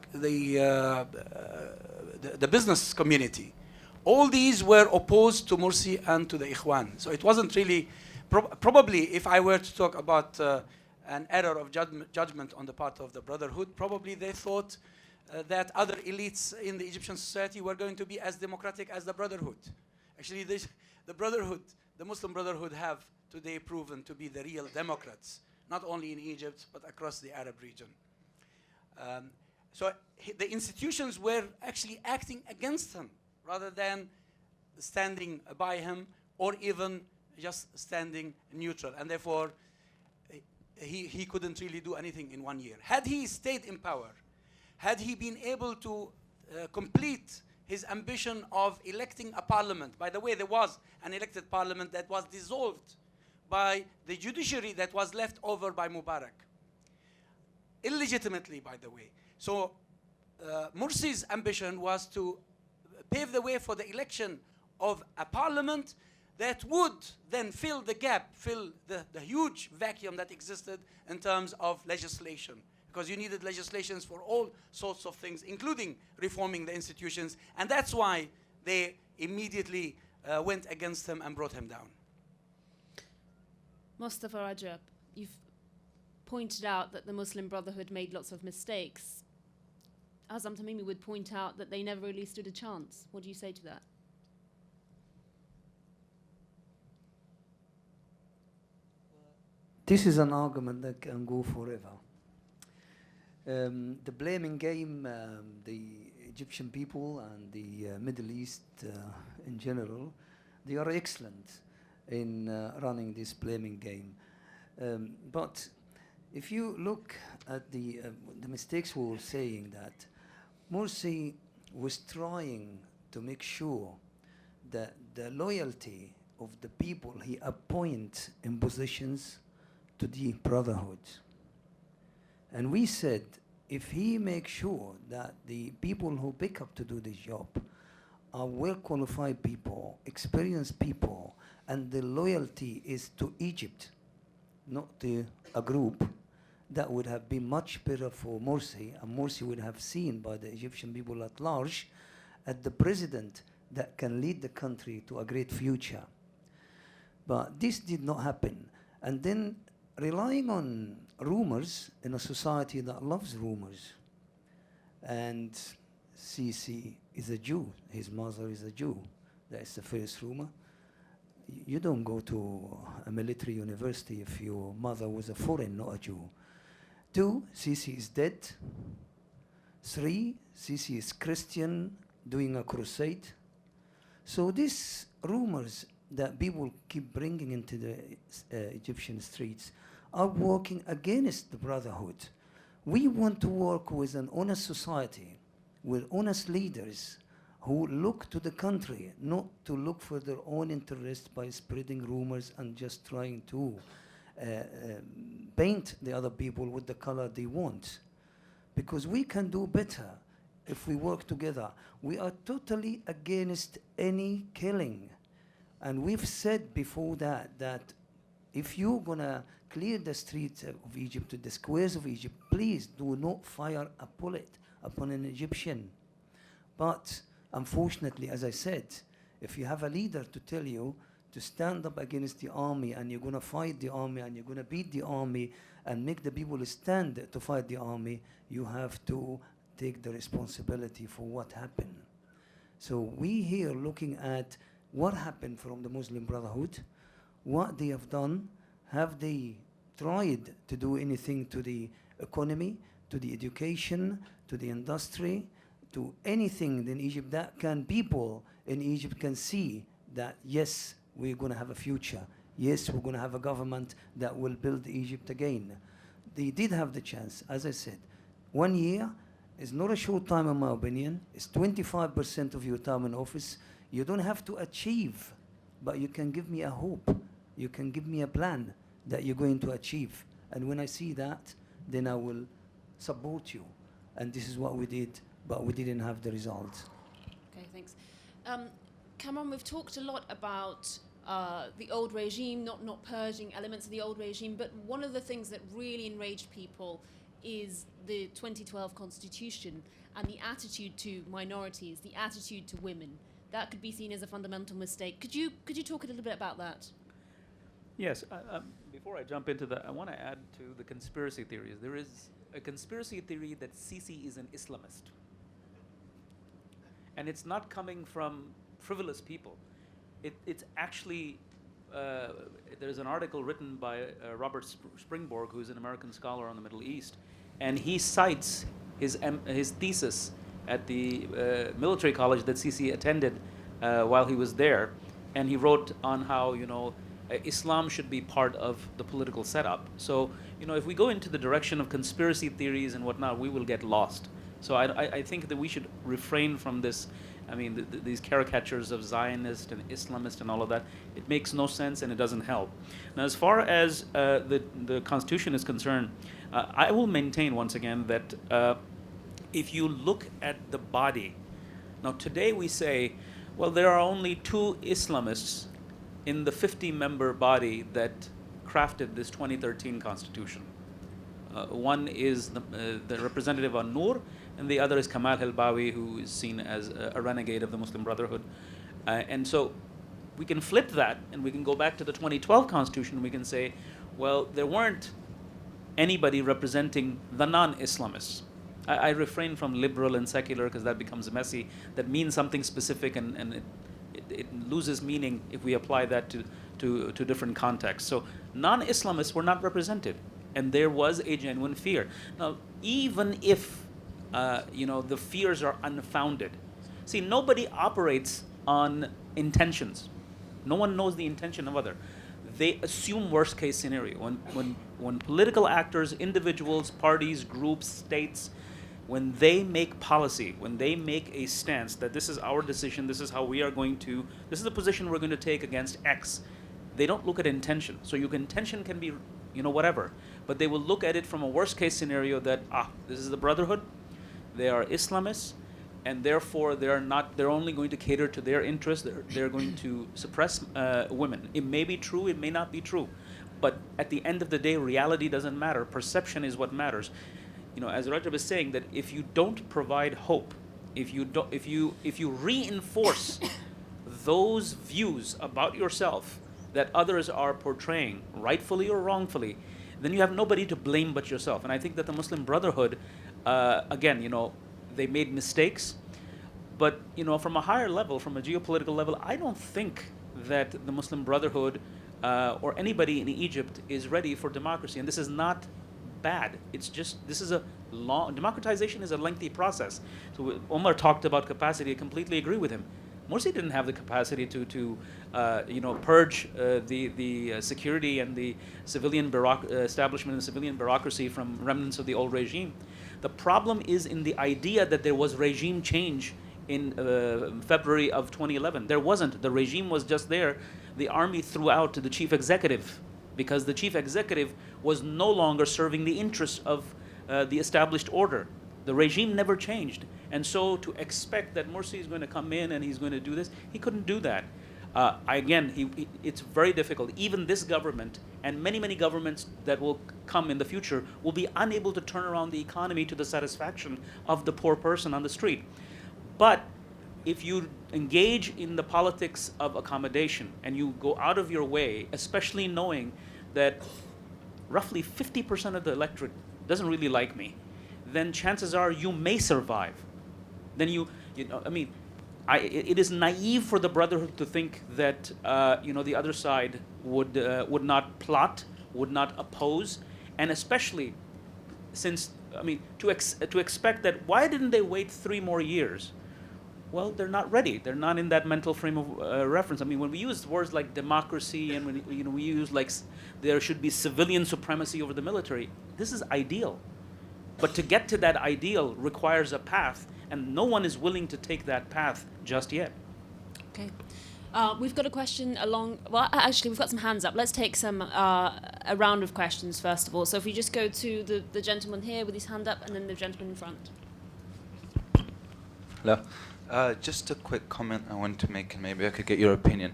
S4: business community. All these were opposed to Morsi and to the Ikhwan. So it wasn't really, probably if I were to talk about an error of judgment on the part of the Brotherhood, probably they thought that other elites in the Egyptian society were going to be as democratic as the Brotherhood. Actually, the Brotherhood, the Muslim Brotherhood, have today proven to be the real democrats, not only in Egypt, but across the Arab region. So the institutions were actually acting against him rather than standing by him or even just standing neutral. And therefore, he couldn't really do anything in 1 year. Had he stayed in power, had he been able to complete his ambition of electing a parliament. By the way, there was an elected parliament that was dissolved by the judiciary that was left over by Mubarak. Illegitimately, by the way. So Morsi's ambition was to pave the way for the election of a parliament that would then fill the gap, fill the huge vacuum that existed in terms of legislation. Because you needed legislations for all sorts of things, including reforming the institutions. And that's why they immediately went against him and brought him down.
S1: Mostafa Ragab, you've pointed out that the Muslim Brotherhood made lots of mistakes. Azzam Tamimi would point out that they never really stood a chance. What do you say to that?
S5: This is an argument that can go forever. The blaming game, the Egyptian people and the Middle East in general, they are excellent in running this blaming game. But if you look at the mistakes we were saying, that Morsi was trying to make sure that the loyalty of the people he appoints in positions to the Brotherhood. And we said, if he makes sure that the people who pick up to do this job are well-qualified people, experienced people, and the loyalty is to Egypt, not to a group, that would have been much better for Morsi, and Morsi would have seen by the Egyptian people at large as the president that can lead the country to a great future. But this did not happen. And then relying on rumors in a society that loves rumors. And Sisi is a Jew. His mother is a Jew. That's the first rumor. You don't go to a military university if your mother was a foreign, not a Jew. 2, Sisi is dead. 3, Sisi is Christian doing a crusade. So these rumors that people keep bringing into the Egyptian streets are working against the Brotherhood. We want to work with an honest society, with honest leaders who look to the country, not to look for their own interest by spreading rumors and just trying to paint the other people with the color they want. Because we can do better if we work together. We are totally against any killing. And we've said before that if you're gonna clear the streets of Egypt, the squares of Egypt, please do not fire a bullet upon an Egyptian. But Unfortunately, as I said, if you have a leader to tell you to stand up against the army and you're going to fight the army and you're going to beat the army and make the people stand to fight the army, you have to take the responsibility for what happened. So we here looking at what happened from the Muslim Brotherhood, what they have done, have they tried to do anything to the economy, to the education, to the industry, to anything in Egypt that can people in Egypt can see that yes, we're going to have a future. Yes, we're going to have a government that will build Egypt again. They did have the chance, as I said. 1 year is not a short time in my opinion. It's 25% of your time in office. You don't have to achieve, but you can give me a hope. You can give me a plan that you're going to achieve. And when I see that, then I will support you. And this is what we did, but we didn't have the results.
S1: Okay, thanks. Kamran, we've talked a lot about the old regime, not purging elements of the old regime, but one of the things that really enraged people is the 2012 constitution and the attitude to minorities, the attitude to women. That could be seen as a fundamental mistake. Could you talk a little bit about that?
S3: Yes. Before I jump into that, I want to add to the conspiracy theories. There is a conspiracy theory that Sisi is an Islamist. And it's not coming from frivolous people. It's actually, there's an article written by Robert Springborg, who's an American scholar on the Middle East, and he cites his thesis at the military college that Sisi attended while he was there, and he wrote on how, Islam should be part of the political setup. So, if we go into the direction of conspiracy theories and whatnot, we will get lost. So I think that we should refrain from this. I mean, these caricatures of Zionist and Islamist and all of that, it makes no sense and it doesn't help. Now, as far as the Constitution is concerned, I will maintain once again that if you look at the body, now today we say, well, there are only 2 Islamists in the 50-member body that crafted this 2013 Constitution. One is the representative on Noor, and the other is Kamal Helbawi, who is seen as a renegade of the Muslim Brotherhood. And so we can flip that, and we can go back to the 2012 Constitution, and we can say, well, there weren't anybody representing the non-Islamists. I refrain from liberal and secular because that becomes messy. That means something specific, and it loses meaning if we apply that to different contexts. So non-Islamists were not represented, and there was a genuine fear. Now, even if the fears are unfounded, see, nobody operates on intentions. No one knows the intention of other. They assume worst case scenario. When political actors, individuals, parties, groups, states, when they make policy, when they make a stance that this is our decision, this is how we are going to, this is the position we're going to take against X, they don't look at intention. So your intention can be, whatever, but they will look at it from a worst case scenario that, this is the Brotherhood, they are Islamists, and therefore they're only going to cater to their interests, they're going to suppress women. It may be true, it may not be true, but at the end of the day, reality doesn't matter, perception is what matters. As Ragab is saying, that if you don't provide hope, if you reinforce those views about yourself that others are portraying, rightfully or wrongfully, then you have nobody to blame but yourself. And I think that the Muslim Brotherhood, again, they made mistakes, but from a higher level, from a geopolitical level, I don't think that the Muslim Brotherhood or anybody in Egypt is ready for democracy. And this is not bad. It's just, this is a long, democratization is a lengthy process. So Omar talked about capacity. I completely agree with him. Morsi didn't have the capacity to purge the security and the civilian establishment and civilian bureaucracy from remnants of the old regime. The problem is in the idea that there was regime change in February of 2011. There wasn't. The regime was just there. The army threw out the chief executive because the chief executive was no longer serving the interests of the established order. The regime never changed. And so to expect that Morsi is going to come in and he's going to do this, he couldn't do that. It's very difficult. Even this government and many, many governments that will come in the future will be unable to turn around the economy to the satisfaction of the poor person on the street. But if you engage in the politics of accommodation and you go out of your way, especially knowing that roughly 50% of the electorate doesn't really like me, then chances are you may survive. Then you know, I mean, it is naive for the Brotherhood to think that the other side would not plot, would not oppose, and especially since, I mean, to expect that, why didn't they wait 3 more years? Well, they're not ready. They're not in that mental frame of reference. I mean, when we use words like democracy and when we use like there should be civilian supremacy over the military, this is ideal. But to get to that ideal requires a path, and no one is willing to take that path just yet.
S1: Okay. We've got a question along. Well, actually, we've got some hands up. Let's take a round of questions first of all. So if we just go to the gentleman here with his hand up, and then the gentleman in front.
S9: Hello. Just a quick comment I wanted to make, and maybe I could get your opinion.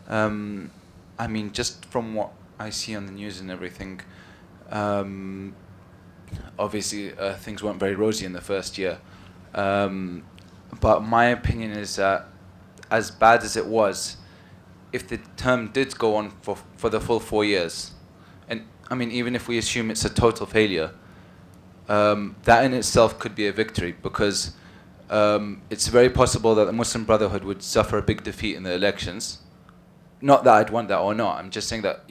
S9: I mean, just from what I see on the news and everything, obviously things weren't very rosy in the first year. But my opinion is that, as bad as it was, if the term did go on for the full 4 years, and I mean, even if we assume it's a total failure, that in itself could be a victory, because it's very possible that the Muslim Brotherhood would suffer a big defeat in the elections. Not that I'd want that or not, I'm just saying that,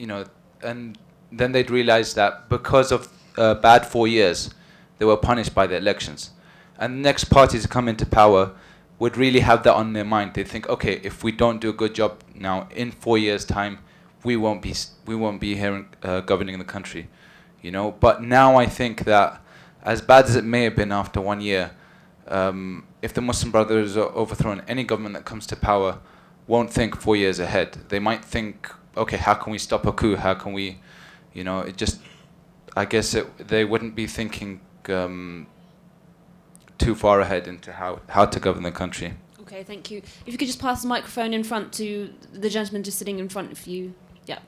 S9: and then they'd realize that because of bad 4 years, they were punished by the elections. And the next parties to come into power would really have that on their mind. They think, okay, if we don't do a good job now, in 4 years' time, we won't be here governing the country, But now I think that, as bad as it may have been after 1 year, if the Muslim Brothers are overthrown, any government that comes to power won't think 4 years ahead. They might think, okay, how can we stop a coup? How can we, I guess they wouldn't be thinking too far ahead into how to govern the country.
S1: Okay, thank you. If you could just pass the microphone in front to the gentleman just sitting in front of you. Yeah.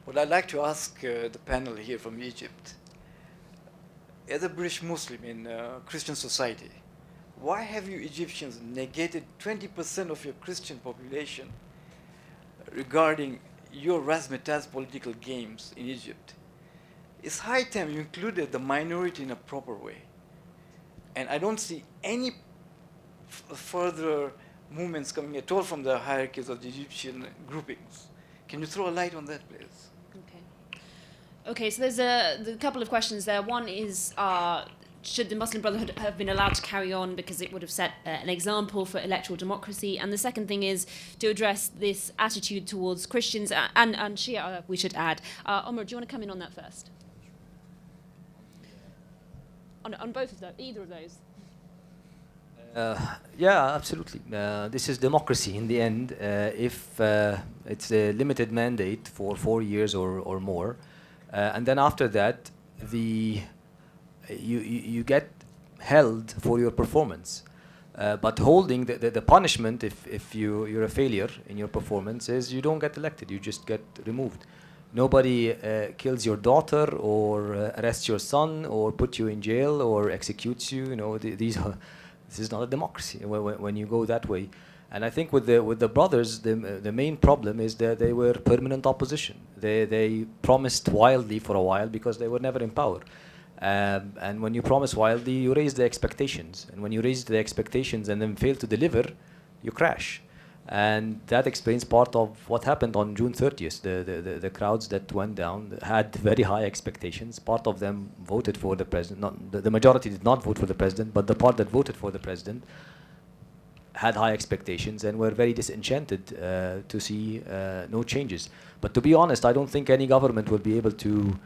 S10: Well, I'd like to ask the panel here from Egypt, as a British Muslim in Christian society, why have you Egyptians negated 20% of your Christian population regarding your razzmatazz political games in Egypt? It's high time you included the minority in a proper way. And I don't see any further movements coming at all from the hierarchies of the Egyptian groupings. Can you throw a light on that, please?
S1: Okay, so there's a couple of questions there. One is, should the Muslim Brotherhood have been allowed to carry on because it would have set an example for electoral democracy? And the second thing is to address this attitude towards Christians and Shia, we should add. Omar, do you want to come in on that first? On both of those, either of those.
S6: Yeah, absolutely. This is democracy in the end. If it's a limited mandate for 4 years or more, and then after that, you get held for your performance. But holding the punishment, if you're a failure in your performance, is you don't get elected. You just get removed. Nobody kills your daughter or arrests your son or puts you in jail or executes you. This is not a democracy when you go that way. And I think with the brothers, the main problem is that they were permanent opposition. They promised wildly for a while because they were never in power. And when you promise wildly, you raise the expectations. And when you raise the expectations and then fail to deliver, you crash. And that explains part of what happened on June 30th. The crowds that went down had very high expectations. Part of them voted for the president. The majority did not vote for the president, but the part that voted for the president had high expectations and were very disenchanted to see no changes. But to be honest, I don't think any government will be able to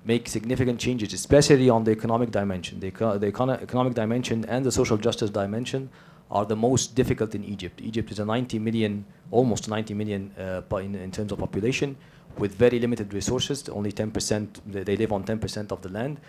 S6: make significant changes, especially on the economic dimension. The economic dimension and the social justice dimension are the most difficult in Egypt. Egypt is almost 90 million in terms of population, with very limited resources. Only 10%, they live on 10% of the land.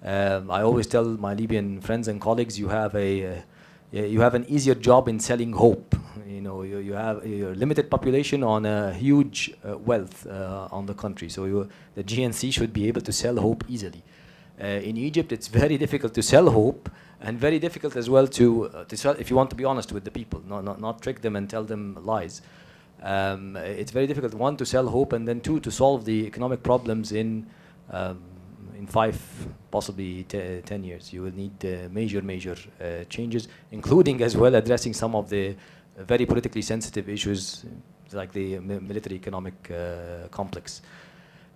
S6: I always tell my Libyan friends and colleagues, you have an easier job in selling hope. You have a limited population on a huge wealth on the country. So the GNC should be able to sell hope easily. In Egypt, it's very difficult to sell hope, and very difficult as well to sell, if you want to be honest with the people, not trick them and tell them lies. It's very difficult, one, to sell hope, and then two, to solve the economic problems in 5, possibly 10 years. You will need major changes, including as well addressing some of the very politically sensitive issues like the military economic complex.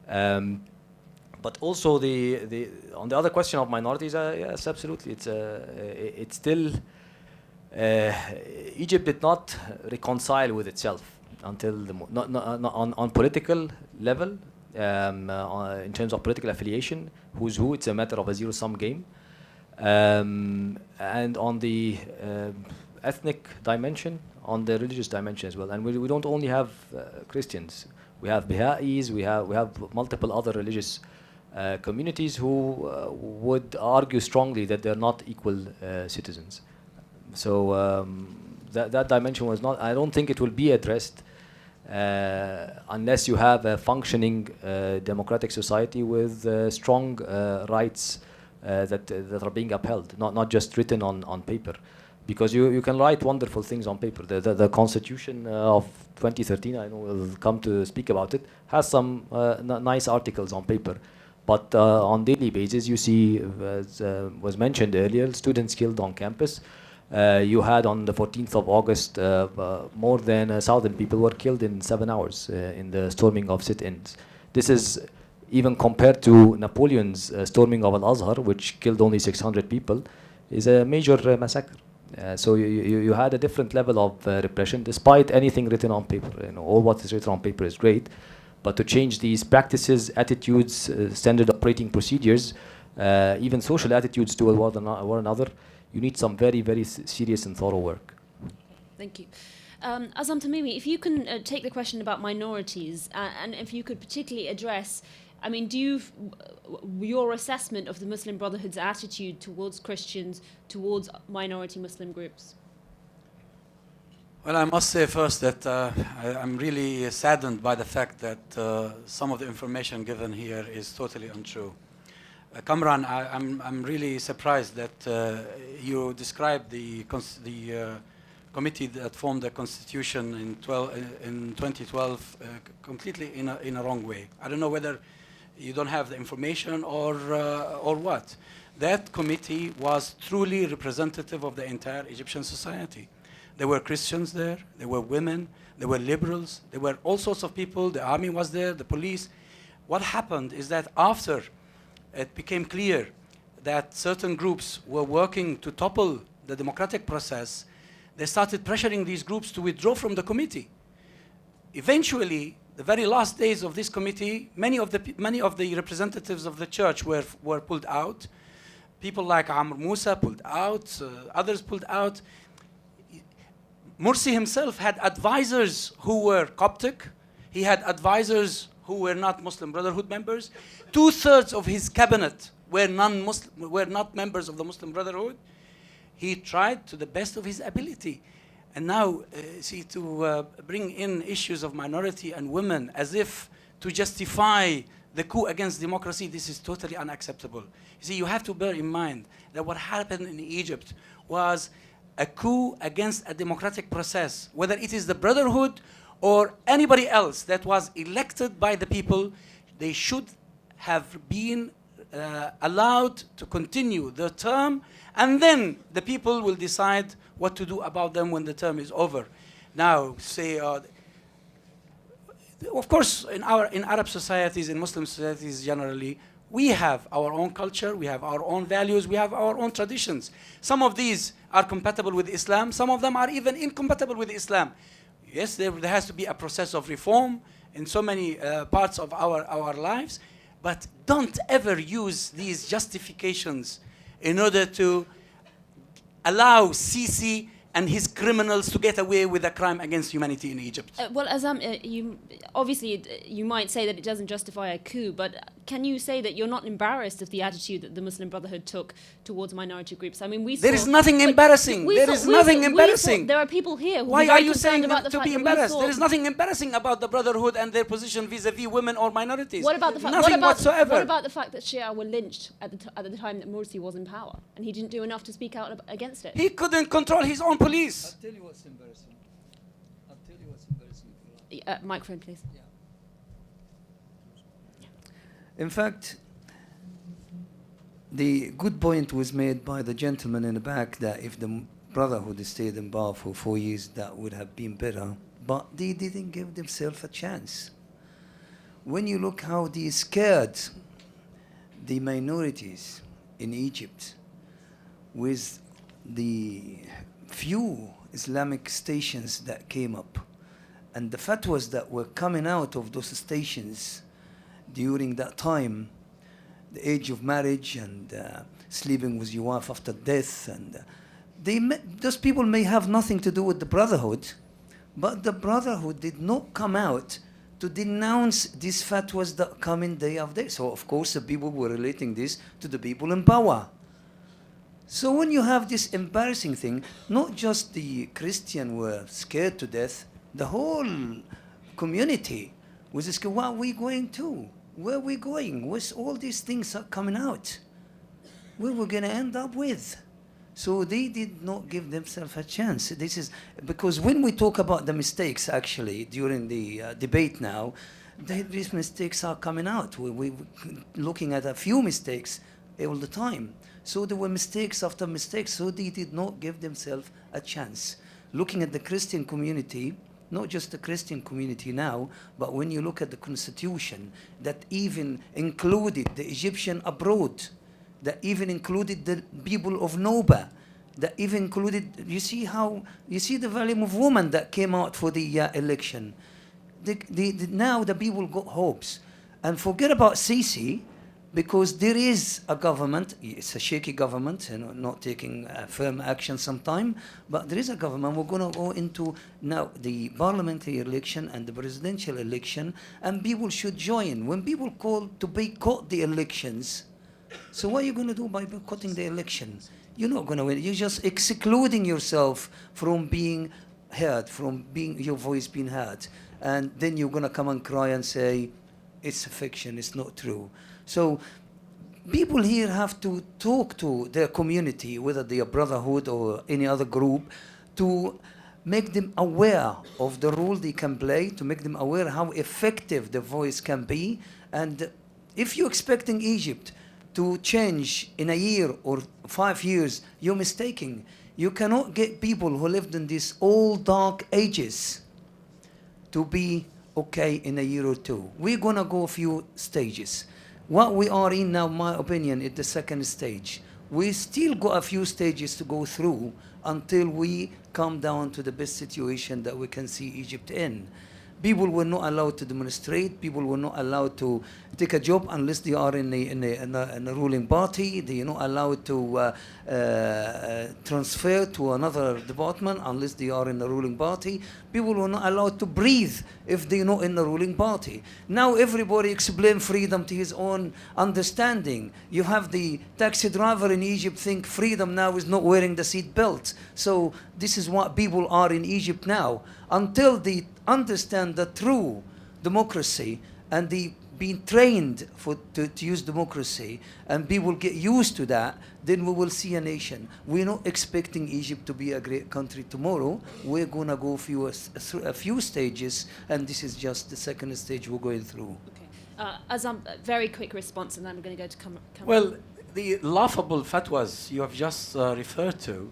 S6: But also on the other question of minorities, yes, absolutely. It's still Egypt did not reconcile with itself until not on political level. In terms of political affiliation, who's who, it's a matter of a zero-sum game. And on the ethnic dimension, on the religious dimension as well. And we don't only have Christians. We have Baha'is, we have multiple other religious communities who would argue strongly that they're not equal citizens. So that dimension was not, I don't think it will be addressed unless you have a functioning democratic society with strong rights that are being upheld, not just written on paper. Because you can write wonderful things on paper. The Constitution of 2013, I know we'll come to speak about it, has some nice articles on paper. But on daily basis, you see, as was mentioned earlier, students killed on campus. You had on the 14th of August, more than 1,000 people were killed in 7 hours in the storming of sit-ins. This is even compared to Napoleon's storming of Al-Azhar, which killed only 600 people, is a major massacre. So you had a different level of repression, despite anything written on paper. All what is written on paper is great, but to change these practices, attitudes, standard operating procedures, even social attitudes to one another, you need some very serious and thorough work.
S1: Thank you. Azzam Tamimi, if you can take the question about minorities, and if you could particularly address, I mean, your assessment of the Muslim Brotherhood's attitude towards Christians, towards minority Muslim groups?
S4: Well, I must say first that I'm really saddened by the fact that some of the information given here is totally untrue. Kamran, I'm really surprised that you described the committee that formed the constitution in 2012 completely in a wrong way. I don't know whether you don't have the information or what. That committee was truly representative of the entire Egyptian society. There were Christians there, there were women, there were liberals, there were all sorts of people, the army was there, the police. What happened is that after it became clear that certain groups were working to topple the democratic process, they started pressuring these groups to withdraw from the committee. Eventually, the very last days of this committee, many of the representatives of the church were pulled out. People like Amr Musa pulled out, others pulled out. Morsi himself had advisors who were Coptic. He had advisors who were not Muslim Brotherhood members. 2/3 of his cabinet were not members of the Muslim Brotherhood. He tried to the best of his ability. And now, to bring in issues of minority and women as if to justify the coup against democracy, this is totally unacceptable. You see, you have to bear in mind that what happened in Egypt was a coup against a democratic process. Whether it is the Brotherhood or anybody else that was elected by the people, they should have been allowed to continue their term, and then the people will decide what to do about them when the term is over. Now, of course, in Arab societies, in Muslim societies generally, we have our own culture, we have our own values, we have our own traditions. Some of these are compatible with Islam, some of them are even incompatible with Islam. Yes, there has to be a process of reform in so many parts of our lives, but don't ever use these justifications in order to allow Sisi and his criminals to get away with a crime against humanity in Egypt.
S1: Well, Azzam, you might say that it doesn't justify a coup, but can you say that you're not embarrassed of the attitude that the Muslim Brotherhood took towards minority groups? I mean, we
S4: There
S1: saw,
S4: is nothing
S1: but
S4: embarrassing.
S1: we
S4: There
S1: saw-
S4: is
S1: we
S4: nothing
S1: saw- we
S4: embarrassing.
S1: saw- there are people here who
S4: Why
S1: are
S4: are
S1: very
S4: you
S1: concerned
S4: saying
S1: about the
S4: to
S1: fact
S4: be
S1: that we
S4: embarrassed?
S1: saw-
S4: There is nothing embarrassing about the Brotherhood and their position vis-a-vis women or minorities.
S1: What about the fact?
S4: Nothing whatsoever.
S1: What about the fact that Shia were lynched at the time that Morsi was in power, and he didn't do enough to speak out against it?
S4: He couldn't control his own police.
S5: I'll tell you what's embarrassing. I'll tell you what's embarrassing.
S1: Microphone, please.
S5: In fact, the good point was made by the gentleman in the back that if the Brotherhood stayed in power for 4 years, that would have been better. But they didn't give themselves a chance. When you look how they scared the minorities in Egypt with the few Islamic stations that came up and the fatwas that were coming out of those stations during that time, the age of marriage and sleeping with your wife after death, and those people may have nothing to do with the Brotherhood, but the Brotherhood did not come out to denounce these fatwas that come in day after day. So of course the people were relating this to the people in power. So when you have this embarrassing thing, not just the Christian were scared to death, the whole community was scared. What are we going to? Where are we going? What's all these things are coming out? Where we're going to end up with? So they did not give themselves a chance. This is because when we talk about the mistakes, actually, during the debate now, these mistakes are coming out. We're looking at a few mistakes all the time. So there were mistakes after mistakes. So they did not give themselves a chance. Looking at the Christian community, not just the Christian community now, but when you look at the constitution that even included the Egyptian abroad, that even included the people of Noba, that even included, you see the volume of women that came out for the election. Now the people got hopes. And forget about Sisi, because there is a government, it's a shaky government, not taking firm action sometime, but there is a government. We're going to go into now the parliamentary election and the presidential election, and people should join. When people call to boycott the elections, so what are you going to do by boycotting the election? You're not going to win. You're just excluding yourself from being heard, from being your voice being heard. And then you're going to come and cry and say, it's a fiction, it's not true. So people here have to talk to their community, whether they are Brotherhood or any other group, to make them aware of the role they can play, to make them aware how effective the voice can be. And if you're expecting Egypt to change in a year or 5 years, you're mistaken. You cannot get people who lived in these old dark ages to be okay in a year or two. We're going to go a few stages. What we are in now, my opinion, is the second stage. We still got a few stages to go through until we come down to the best situation that we can see Egypt in. People were not allowed to demonstrate. People were not allowed to take a job unless they are in a ruling party. They are not allowed to transfer to another department unless they are in the ruling party. People were not allowed to breathe if they're not in the ruling party. Now everybody explains freedom to his own understanding. You have the taxi driver in Egypt think freedom now is not wearing the seat belt. So this is what people are in Egypt now. Until they understand the true democracy and they being trained to use democracy and people get used to that, then we will see a nation. We're not expecting Egypt to be a great country tomorrow. We're going to go through a few stages, and this is just the second stage we're going through.
S1: Okay. Azzam, very quick response, and then I'm going to go to Kamran.
S4: Well, the laughable fatwas you have just referred to,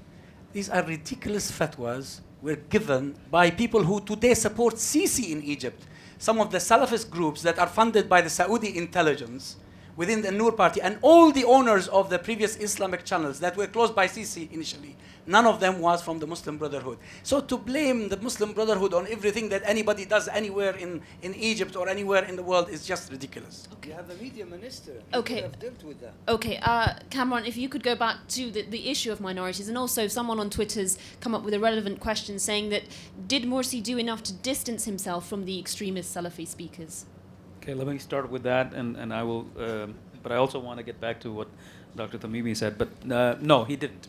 S4: these are ridiculous fatwas were given by people who today support Sisi in Egypt. Some of the Salafist groups that are funded by the Saudi intelligence within the Noor party and all the owners of the previous Islamic channels that were closed by Sisi initially, none of them was from the Muslim Brotherhood. So to blame the Muslim Brotherhood on everything that anybody does anywhere in Egypt or anywhere in the world is just ridiculous.
S5: Okay. You have a media minister.
S1: Okay.
S5: You have dealt with that.
S1: Okay, Kamran, if you could go back to the issue of minorities, and also someone on Twitter's come up with a relevant question saying that did Morsi do enough to distance himself from the extremist Salafi speakers?
S3: Okay, Okay, let me start with that, and I will, but I also want to get back to what Dr. Tamimi said, but no, he didn't.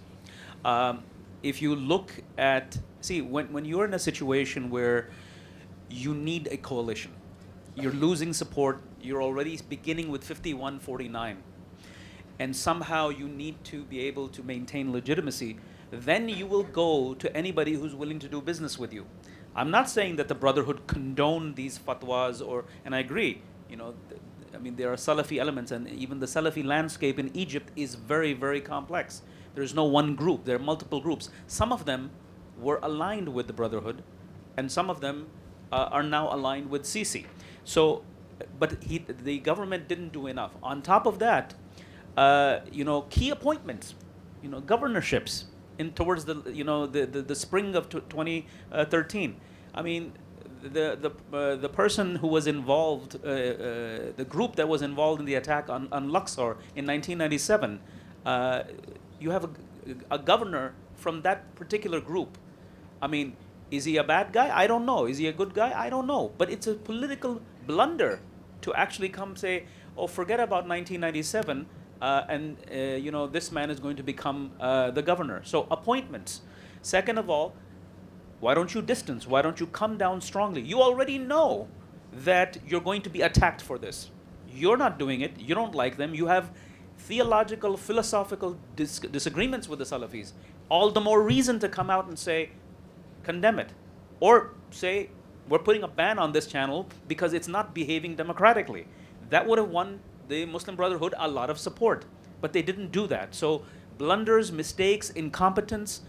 S3: If you look at, see, when you're in a situation where you need a coalition, you're losing support, you're already beginning with 51-49, and somehow you need to be able to maintain legitimacy, then you will go to anybody who's willing to do business with you. I'm not saying that the Brotherhood condoned these fatwas, and I agree, I mean, there are Salafi elements, and even the Salafi landscape in Egypt is very, very complex. There's no one group, there are multiple groups. Some of them were aligned with the Brotherhood, and some of them are now aligned with Sisi. So, but the government didn't do enough. On top of that, key appointments, governorships towards the spring of 2013. I mean, the person who was involved, the group that was involved in the attack on Luxor in 1997, you have a governor from that particular group. I mean, is he a bad guy? I don't know. Is he a good guy? I don't know. But it's a political blunder to actually come say, oh, forget about 1997, this man is going to become the governor. So appointments. Second of all, why don't you distance? Why don't you come down strongly? You already know that you're going to be attacked for this. You're not doing it. You don't like them. You have theological, philosophical disagreements with the Salafis. All the more reason to come out and say, condemn it. Or say, we're putting a ban on this channel because it's not behaving democratically. That would have won the Muslim Brotherhood a lot of support. But they didn't do that. So blunders, mistakes, incompetence,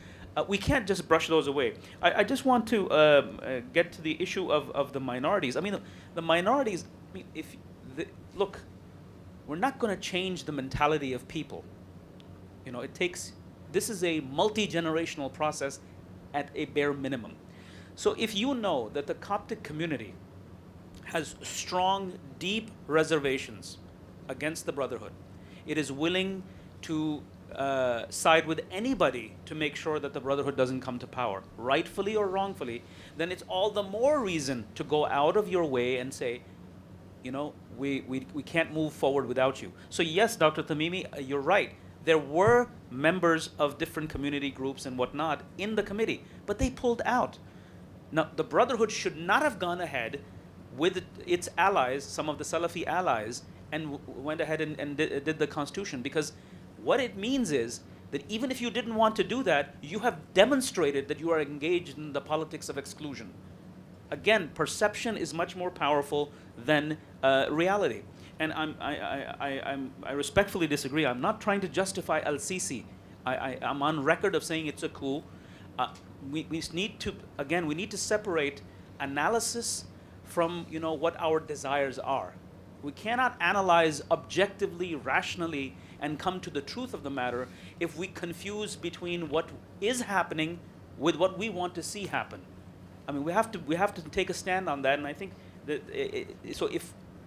S3: we can't just brush those away. I just want to get to the issue of the minorities. I mean, the minorities, look, we're not going to change the mentality of people. This is a multi-generational process at a bare minimum. So if you know that the Coptic community has strong, deep reservations against the Brotherhood, it is willing to side with anybody to make sure that the Brotherhood doesn't come to power, rightfully or wrongfully, then it's all the more reason to go out of your way and say, we can't move forward without you. So yes, Dr. Tamimi, you're right. There were members of different community groups and whatnot in the committee, but they pulled out. Now, the Brotherhood should not have gone ahead with its allies, some of the Salafi allies, and went ahead and did the constitution, because what it means is that even if you didn't want to do that, you have demonstrated that you are engaged in the politics of exclusion. Again, perception is much more powerful than reality. And I respectfully disagree. I'm not trying to justify al-Sisi. I'm on record of saying it's a coup. We need to separate analysis from what our desires are. We cannot analyze objectively, rationally, and come to the truth of the matter if we confuse between what is happening with what we want to see happen. I mean, we have to take a stand on that, and I think that so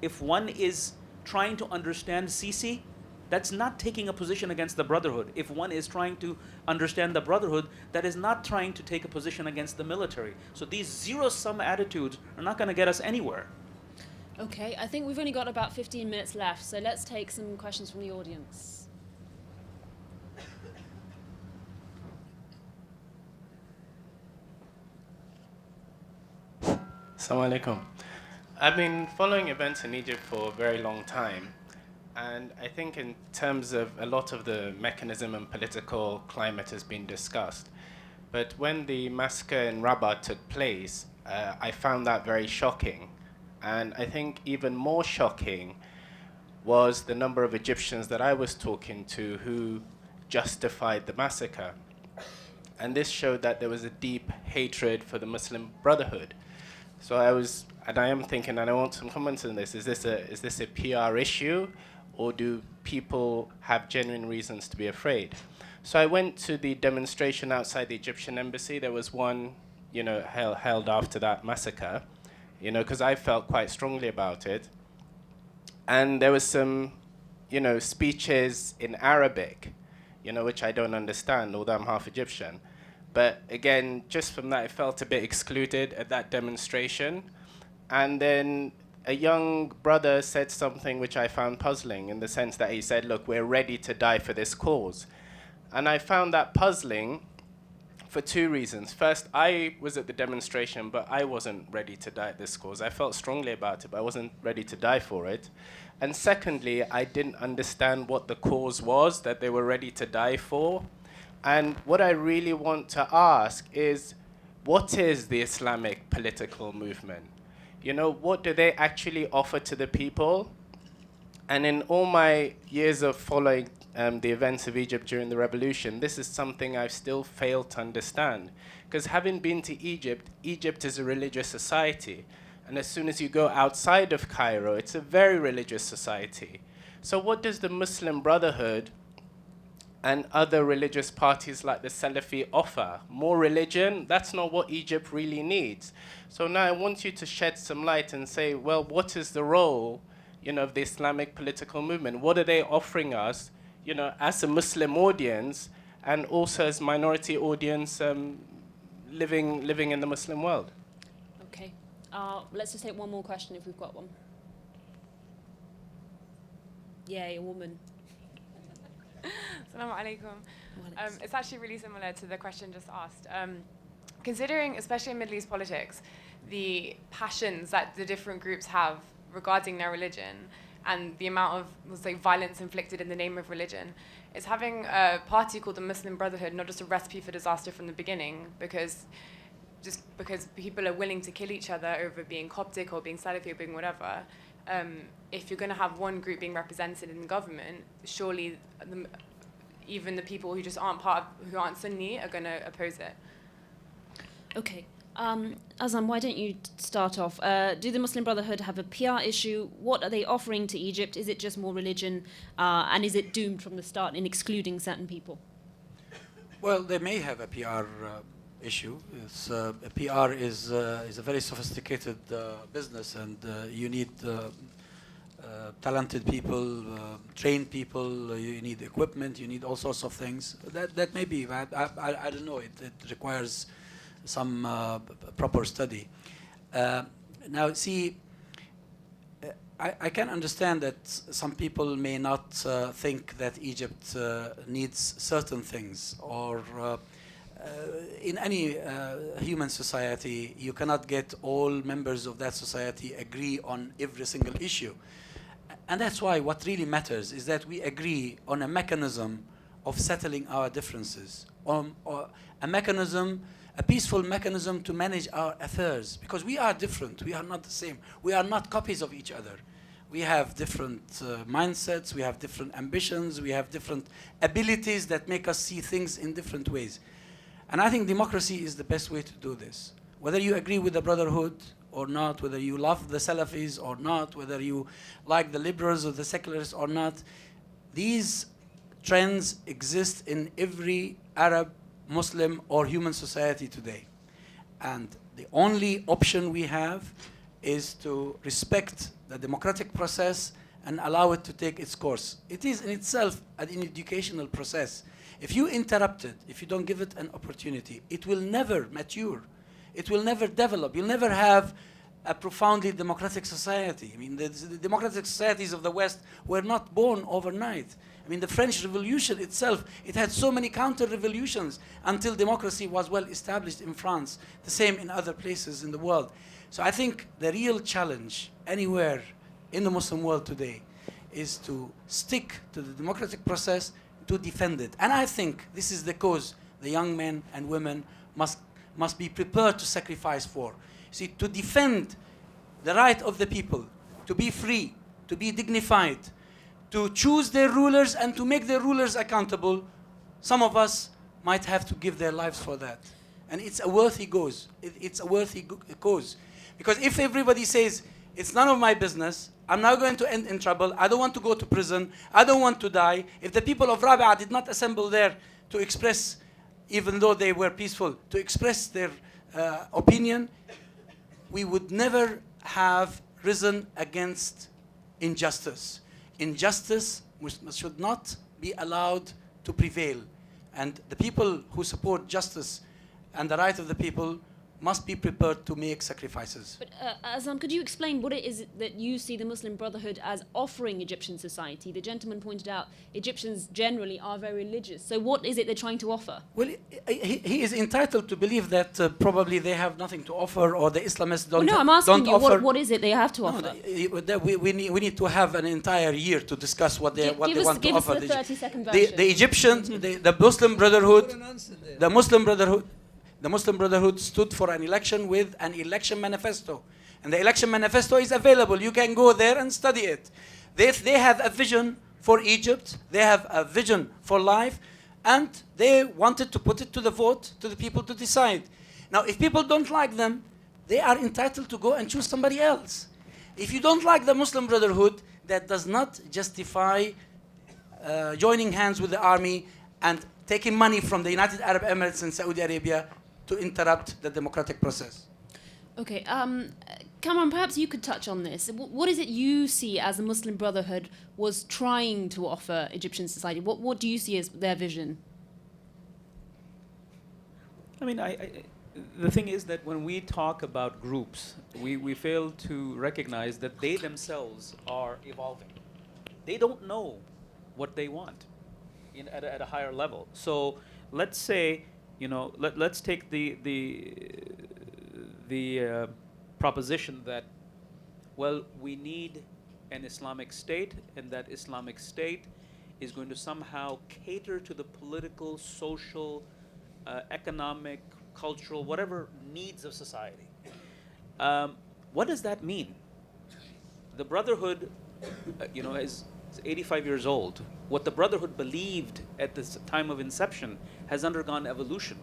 S3: if one is trying to understand Sisi, that's not taking a position against the Brotherhood. If one is trying to understand the Brotherhood, that is not trying to take a position against the military. So these zero-sum attitudes are not going to get us anywhere.
S1: Okay, I think we've only got about 15 minutes left, so let's take some questions from the audience.
S11: Assalamu alaikum. I've been following events in Egypt for a very long time, and I think in terms of a lot of the mechanism and political climate has been discussed. But when the massacre in Rabat took place, I found that very shocking. And I think even more shocking was the number of Egyptians that I was talking to who justified the massacre. And this showed that there was a deep hatred for the Muslim Brotherhood. So I am thinking, and I want some comments on this, is this a PR issue, or do people have genuine reasons to be afraid? So I went to the demonstration outside the Egyptian embassy. There was one, held after that massacre, because I felt quite strongly about it. And there was some, speeches in Arabic, which I don't understand, although I'm half Egyptian. But again, just from that, I felt a bit excluded at that demonstration. And then a young brother said something which I found puzzling in the sense that he said, look, we're ready to die for this cause. And I found that puzzling for two reasons. First, I was at the demonstration, but I wasn't ready to die at this cause. I felt strongly about it, but I wasn't ready to die for it. And secondly, I didn't understand what the cause was that they were ready to die for. And what I really want to ask is, what is the Islamic political movement? You know, what do they actually offer to the people? And in all my years of following the events of Egypt during the revolution, this is something I've still failed to understand. Because having been to Egypt, Egypt is a religious society. And as soon as you go outside of Cairo, it's a very religious society. So what does the Muslim Brotherhood and other religious parties like the Salafi offer? More religion? That's not what Egypt really needs. So now I want you to shed some light and say, well, what is the role, you know, of the Islamic political movement? What are they offering us, you know, as a Muslim audience and also as minority audience living in the Muslim world?
S1: Okay. Let's just take one more question if we've got one. Yay, a woman.
S12: Assalamu alaikum. It's actually really similar to the question just asked. Considering, especially in Middle East politics, the passions that the different groups have regarding their religion and the amount of, we'll say, violence inflicted in the name of religion, is having a party called the Muslim Brotherhood not just a recipe for disaster from the beginning, because people are willing to kill each other over being Coptic or being Salafi or being whatever. If you're going to have one group being represented in the government, surely even the people who just aren't who aren't Sunni are going to oppose it.
S1: Okay. Azzam, why don't you start off? Do the Muslim Brotherhood have a PR issue? What are they offering to Egypt? Is it just more religion? And is it doomed from the start in excluding certain people?
S4: Well, they may have a PR issue. PR is a very sophisticated business, and you need talented people, trained people, you need equipment, you need all sorts of things. That may be, I don't know, it requires some proper study. Now, see, I can understand that some people may not think that Egypt needs certain things, or in any human society, you cannot get all members of that society agree on every single issue. And that's why what really matters is that we agree on a mechanism of settling our differences, on a mechanism, a peaceful mechanism to manage our affairs, because we are different, we are not the same, we are not copies of each other. We have different mindsets, we have different ambitions, we have different abilities that make us see things in different ways. And I think democracy is the best way to do this. Whether you agree with the Brotherhood or not, whether you love the Salafis or not, whether you like the liberals or the secularists or not, these trends exist in every Arab, Muslim or human society today. And the only option we have is to respect the democratic process and allow it to take its course. It is in itself an educational process. If you interrupt it, if you don't give it an opportunity, it will never mature. It will never develop. You'll never have a profoundly democratic society. I mean, the democratic societies of the West were not born overnight. I mean, the French Revolution itself, it had so many counter-revolutions until democracy was well established in France, the same in other places in the world. So I think the real challenge anywhere in the Muslim world today is to stick to the democratic process, to defend it. And I think this is the cause the young men and women must be prepared to sacrifice for. See, to defend the right of the people, to be free, to be dignified, to choose their rulers and to make their rulers accountable, some of us might have to give their lives for that. And it's a worthy cause. It's a worthy cause. Because if everybody says, it's none of my business, I'm now going to end in trouble, I don't want to go to prison, I don't want to die. If the people of Rabia did not assemble there to express, even though they were peaceful, to express their opinion, we would never have risen against injustice. Injustice should not be allowed to prevail. And the people who support justice and the right of the people must be prepared to make sacrifices.
S1: But Azzam, could you explain what it is that you see the Muslim Brotherhood as offering Egyptian society? The gentleman pointed out Egyptians generally are very religious. So what is it they're trying to offer?
S4: Well, he is entitled to believe that probably they have nothing to offer, or the Islamists don't.
S1: Well, no, I'm asking you
S4: offer.
S1: what is it they have to offer?
S4: We need to have an entire year to discuss what they want to offer.
S1: Give us the 30-second version.
S4: The Egyptians, the Muslim Brotherhood, the Muslim Brotherhood stood for an election with an election manifesto. And the election manifesto is available. You can go there and study it. They have a vision for Egypt. They have a vision for life. And they wanted to put it to the vote, to the people to decide. Now, if people don't like them, they are entitled to go and choose somebody else. If you don't like the Muslim Brotherhood, that does not justify joining hands with the army and taking money from the United Arab Emirates and Saudi Arabia to interrupt the democratic process.
S1: Okay, Kamran, perhaps you could touch on this. What is it you see as the Muslim Brotherhood was trying to offer Egyptian society? What do you see as their vision?
S3: I mean, the thing is that when we talk about groups, we fail to recognize that they themselves are evolving. They don't know what they want at a higher level. So let's say, let's take the proposition that, well, we need an Islamic state, and that Islamic state is going to somehow cater to the political, social, economic, cultural, whatever needs of society. What does that mean? The Brotherhood, is 85 years old. What the Brotherhood believed at this time of inception has undergone evolution,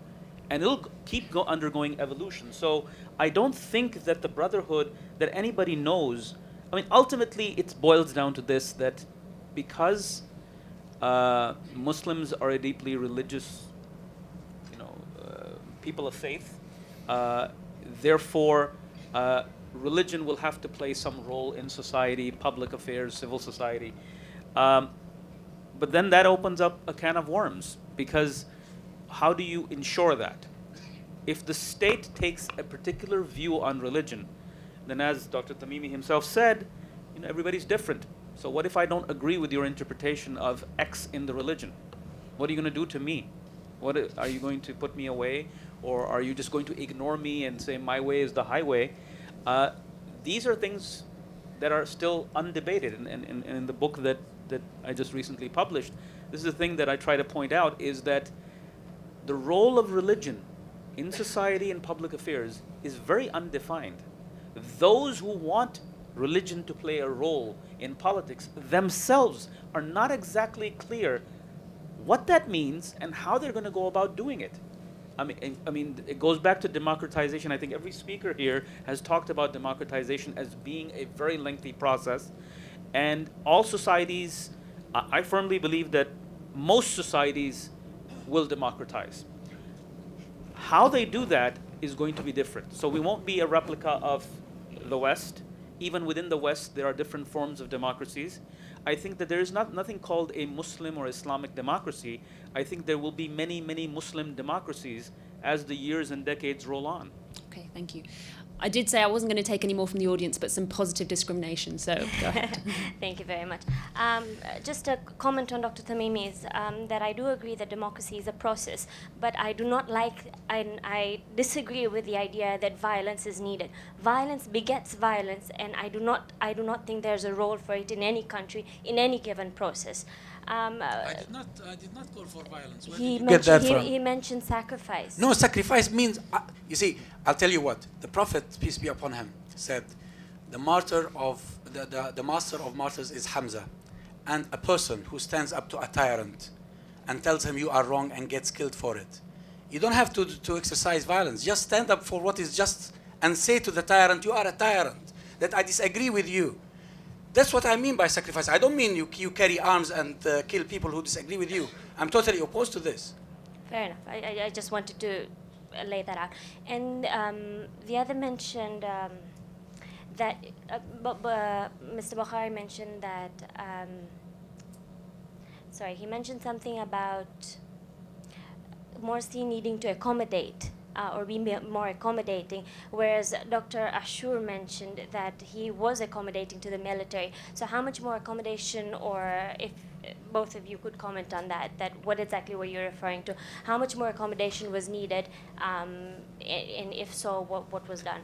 S3: and it'll keep undergoing evolution. So I don't think that the Brotherhood, that anybody knows, I mean, ultimately it boils down to this, that because Muslims are a deeply religious people of faith, therefore religion will have to play some role in society, public affairs, civil society. But then that opens up a can of worms, because how do you ensure that? If the state takes a particular view on religion, then as Dr. Tamimi himself said, everybody's different. So what if I don't agree with your interpretation of X in the religion? What are you going to do to me? Are you going to put me away? Or are you just going to ignore me and say my way is the highway? These are things that are still undebated. And in the book that I just recently published, this is the thing that I try to point out, is that the role of religion in society and public affairs is very undefined. Those who want religion to play a role in politics themselves are not exactly clear what that means and how they're going to go about doing it. I mean, it goes back to democratization. I think every speaker here has talked about democratization as being a very lengthy process. And all societies, I firmly believe that most societies will democratize. How they do that is going to be different. So we won't be a replica of the West. Even within the West, there are different forms of democracies. I think that there is nothing called a Muslim or Islamic democracy. I think there will be many, many Muslim democracies as the years and decades roll on.
S1: Okay, thank you. I did say I wasn't going to take any more from the audience, but some positive discrimination, so go ahead.
S13: Thank you very much. Just a comment on Dr. Tamimi's, that I do agree that democracy is a process, but I do not like, and I disagree with the idea that violence is needed. Violence begets violence, and I do not think there's a role for it in any country, in any given process.
S4: I did not call for violence. Where
S13: He
S4: did you get that from?
S13: he mentioned sacrifice.
S4: No, sacrifice means, you see, I'll tell you what. The Prophet, peace be upon him, said, the master of martyrs is Hamza. And a person who stands up to a tyrant and tells him you are wrong and gets killed for it. You don't have to exercise violence. Just stand up for what is just and say to the tyrant, you are a tyrant, that I disagree with you. That's what I mean by sacrifice. I don't mean you carry arms and kill people who disagree with you. I'm totally opposed to this.
S13: Fair enough. I just wanted to lay that out. And the other mentioned that Mr. Bokhari mentioned that, he mentioned something about Morsi needing to accommodate or be more accommodating, whereas Dr. Ashour mentioned that he was accommodating to the military. So how much more accommodation, or if both of you could comment on that what exactly were you referring to? How much more accommodation was needed, and if so, what was done?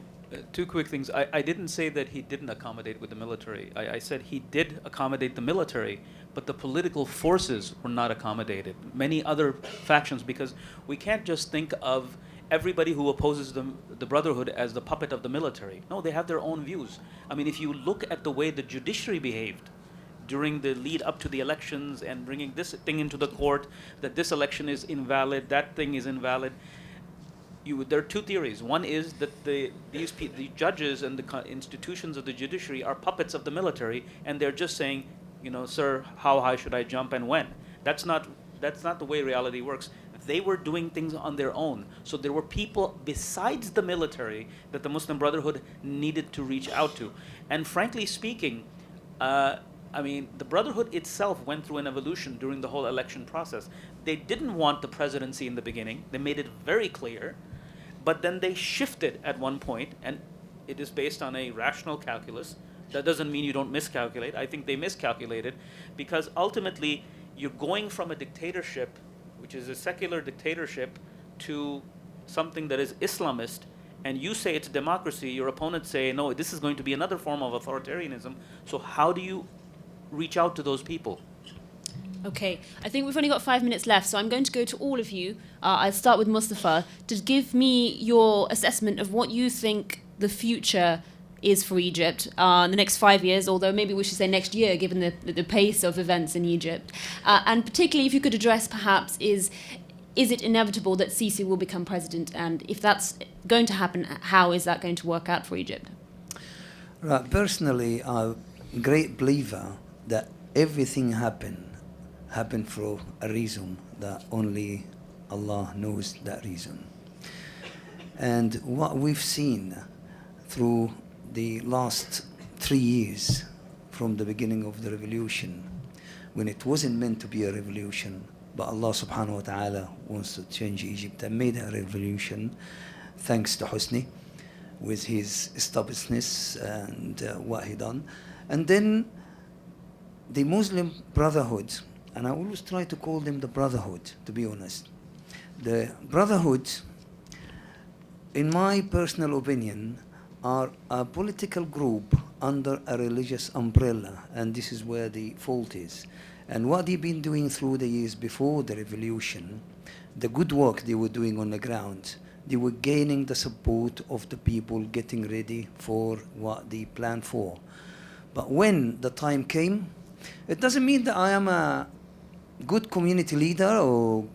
S3: Two quick things. I didn't say that he didn't accommodate with the military. I said he did accommodate the military, but the political forces were not accommodated. Many other factions, because we can't just think of everybody who opposes the Brotherhood as the puppet of the military. No, they have their own views. I mean, if you look at the way the judiciary behaved during the lead up to the elections and bringing this thing into the court, that this election is invalid, that thing is invalid, there are two theories. One is that the judges and the institutions of the judiciary are puppets of the military, and they're just saying, sir, how high should I jump and when? That's not the way reality works. They were doing things on their own. So there were people besides the military that the Muslim Brotherhood needed to reach out to. And frankly speaking, the Brotherhood itself went through an evolution during the whole election process. They didn't want the presidency in the beginning. They made it very clear. But then they shifted at one point, and it is based on a rational calculus. That doesn't mean you don't miscalculate. I think they miscalculated, because ultimately you're going from a dictatorship, which is a secular dictatorship, to something that is Islamist, and you say it's democracy, your opponents say, no, this is going to be another form of authoritarianism. So how do you reach out to those people?
S1: Okay, I think we've only got 5 minutes left, so I'm going to go to all of you. I'll start with Mostafa to give me your assessment of what you think the future is for Egypt in the next 5 years, although maybe we should say next year, given the pace of events in Egypt. And particularly if you could address perhaps is it inevitable that Sisi will become president? And if that's going to happen, how is that going to work out for Egypt?
S5: Right. Personally, I'm a great believer that everything happened for a reason that only Allah knows that reason. And what we've seen through the last 3 years from the beginning of the revolution, when it wasn't meant to be a revolution, but Allah subhanahu wa ta'ala wants to change Egypt and made a revolution, thanks to Hosni, with his stubbornness and what he done. And then the Muslim Brotherhood, and I always try to call them the Brotherhood, to be honest. The Brotherhood, in my personal opinion, are a political group under a religious umbrella, and this is where the fault is. And what they've been doing through the years before the revolution, the good work they were doing on the ground, they were gaining the support of the people getting ready for what they planned for. But when the time came, it doesn't mean that I am a good community leader or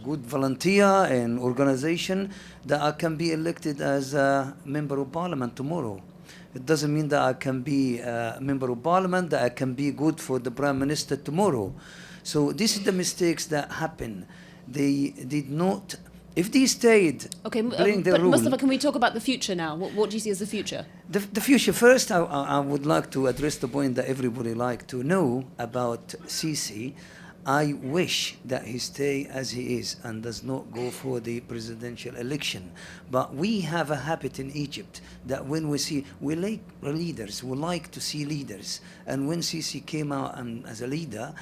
S5: good volunteer in organization that I can be elected as a member of parliament tomorrow. It doesn't mean that I can be a member of parliament, that I can be good for the prime minister tomorrow. So this is the mistakes that happen. They did not, if they stayed,
S1: okay,
S5: playing their
S1: but
S5: rule.
S1: Mostafa, can we talk about the future now? What do you see as the future?
S5: The future, first I would like to address the point that everybody like to know about Sisi. I wish that he stay as he is and does not go for the presidential election. But we have a habit in Egypt that when we like leaders, we like to see leaders. And when Sisi came out as a leader,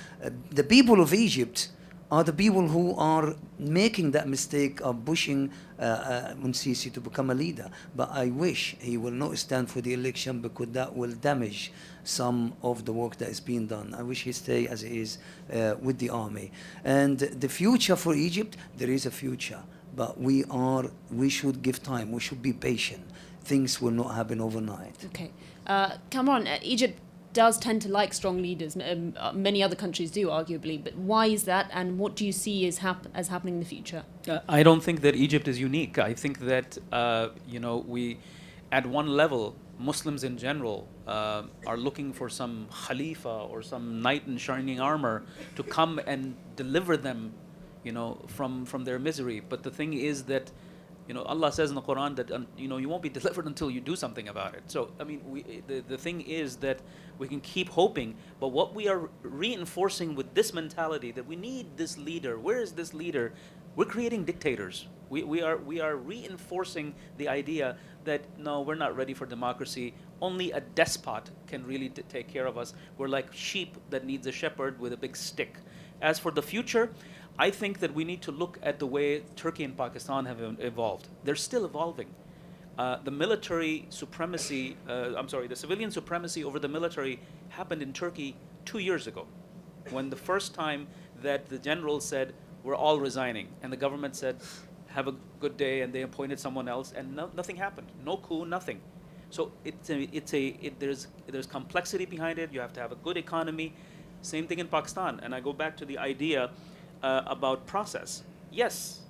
S5: the people of Egypt are the people who are making that mistake of pushing Sisi to become a leader. But I wish he will not stand for the election, because that will damage some of the work that is being done. I wish he stay as he is with the army. And the future for Egypt, there is a future, but we should give time. We should be patient. Things will not happen overnight.
S1: Okay. Kamran, Egypt does tend to like strong leaders. Many other countries do, arguably. But why is that, and what do you see as happening in the future?
S3: I don't think that Egypt is unique. I think that, we, at one level, Muslims in general are looking for some Khalifa or some knight in shining armor to come and deliver them, from their misery. But the thing is that, Allah says in the Quran that, you won't be delivered until you do something about it. So, the thing is that we can keep hoping, but what we are reinforcing with this mentality that we need this leader, where is this leader? We're creating dictators. We are reinforcing the idea that no, we're not ready for democracy. Only a despot can really take care of us. We're like sheep that needs a shepherd with a big stick. As for the future, I think that we need to look at the way Turkey and Pakistan have evolved. They're still evolving. The military supremacy, the civilian supremacy over the military happened in Turkey 2 years ago, when the first time that the general said, we're all resigning, and the government said, have a good day, and they appointed someone else, and nothing happened. No coup, nothing. So there's complexity behind it. You have to have a good economy. Same thing in Pakistan. And I go back to the idea about process. Yes,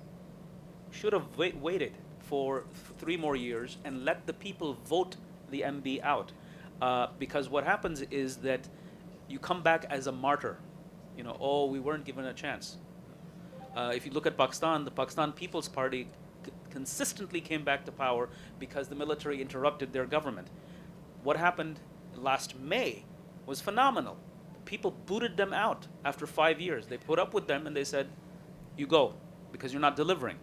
S3: should have waited for 3 more years and let the people vote the MB out. Because what happens is that you come back as a martyr. You know, oh, we weren't given a chance. If you look at Pakistan, the Pakistan People's Party consistently came back to power because the military interrupted their government. What happened last May was phenomenal. People booted them out after 5 years. They put up with them and they said, you go, because you're not delivering.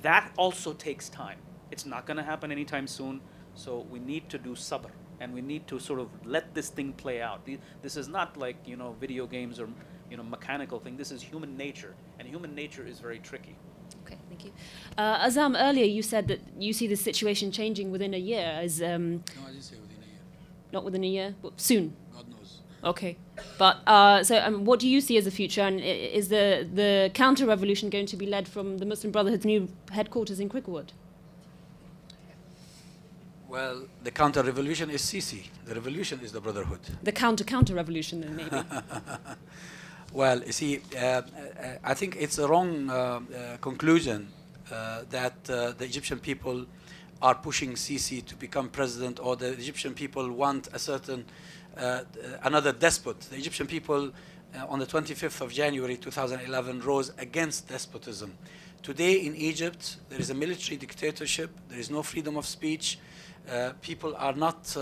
S3: That also takes time. It's not going to happen anytime soon. So we need to do sabr, and we need to sort of let this thing play out. This is not like, you know, video games or, you know, mechanical thing. This is human nature, and human nature is very tricky.
S1: Okay, thank you. Azzam, earlier you said that you see the situation changing within a year. No, I
S4: didn't say within a year.
S1: Not within a year, but soon.
S4: God knows.
S1: Okay, but what do you see as the future, and is the counter-revolution going to be led from the Muslim Brotherhood's new headquarters in Cricklewood?
S4: Well, the counter-revolution is Sisi. The revolution is the Brotherhood.
S1: The counter-revolution, then, maybe.
S4: Well, you see, I think it's a wrong conclusion that the Egyptian people are pushing Sisi to become president, or the Egyptian people want a certain another despot. The Egyptian people on the 25th of January 2011 rose against despotism. Today in Egypt, there is a military dictatorship. There is no freedom of speech. People are not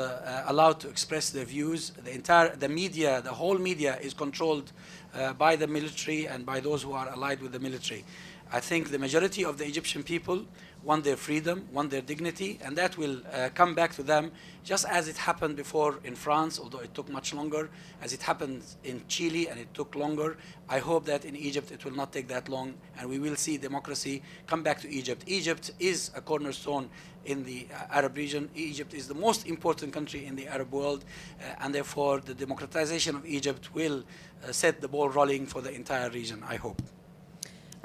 S4: allowed to express their views. The media, the whole media is controlled by the military and by those who are allied with the military. I think the majority of the Egyptian people want their freedom, want their dignity, and that will come back to them, just as it happened before in France, although it took much longer, as it happened in Chile, and it took longer. I hope that in Egypt it will not take that long, and we will see democracy come back to Egypt. Egypt is a cornerstone in the Arab region. Egypt is the most important country in the Arab world, and therefore the democratization of Egypt will set the ball rolling for the entire region, I hope.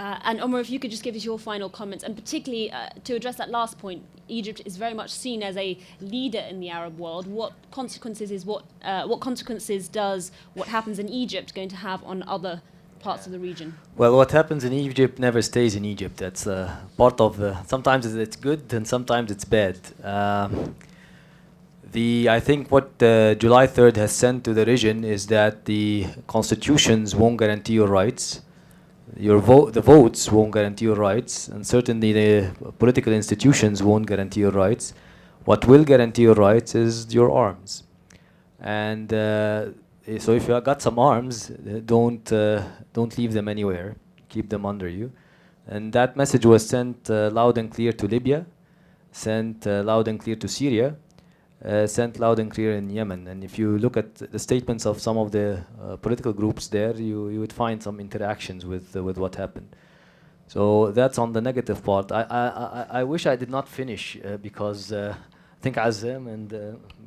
S1: And Omar, if you could just give us your final comments, and particularly to address that last point, Egypt is very much seen as a leader in the Arab world. What consequences does what happens in Egypt going to have on other parts of the region?
S6: Well, what happens in Egypt never stays in Egypt. That's part of the. Sometimes it's good and sometimes it's bad. I think what July 3rd has sent to the region is that the constitutions won't guarantee your rights. The votes won't guarantee your rights, and certainly the political institutions won't guarantee your rights. What will guarantee your rights is your arms. And so if you got some arms, don't leave them anywhere. Keep them under you. And that message was sent loud and clear to Libya, sent loud and clear to Syria, sent loud and clear in Yemen. And if you look at the statements of some of the political groups there, you would find some interactions with what happened. So that's on the negative part. I wish I did not finish because I think Azzam and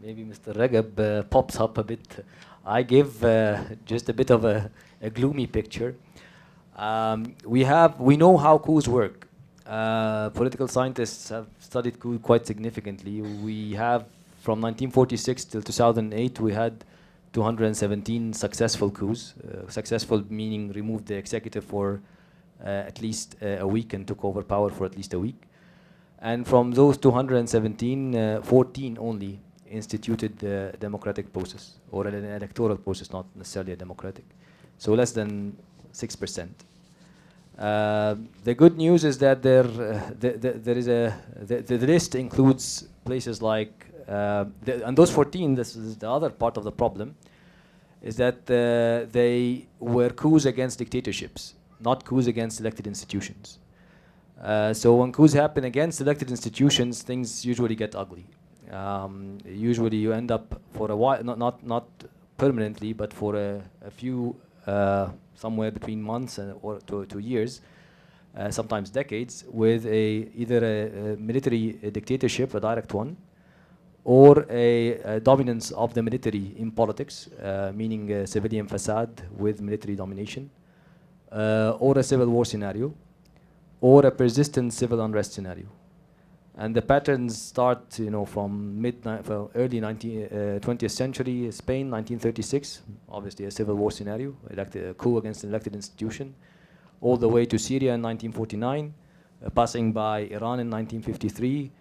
S6: maybe Mr. Ragab pops up a bit. I give just a bit of a gloomy picture. We know how coups work. Political scientists have studied coups quite significantly. We have from 1946 till 2008, we had 217 successful coups. Successful meaning removed the executive for at least a week and took over power for at least a week. And from those 217, 14 only instituted the democratic process, or an electoral process, not necessarily a democratic. So less than 6%. The good news is that the list includes places like and those 14, this is the other part of the problem, is that they were coups against dictatorships. not coups against elected institutions. So when coups happen against elected institutions, things usually get ugly. Usually you end up for a while, not permanently, but for a few, somewhere between months or to years, sometimes decades, with either a military dictatorship, a direct one, or a dominance of the military in politics, meaning a civilian facade with military domination, or a civil war scenario, or a persistent civil unrest scenario. And the patterns start, from early 20th century, Spain, 1936, obviously a civil war scenario, a coup against an elected institution, all the way to Syria in 1949, passing by Iran in 1953,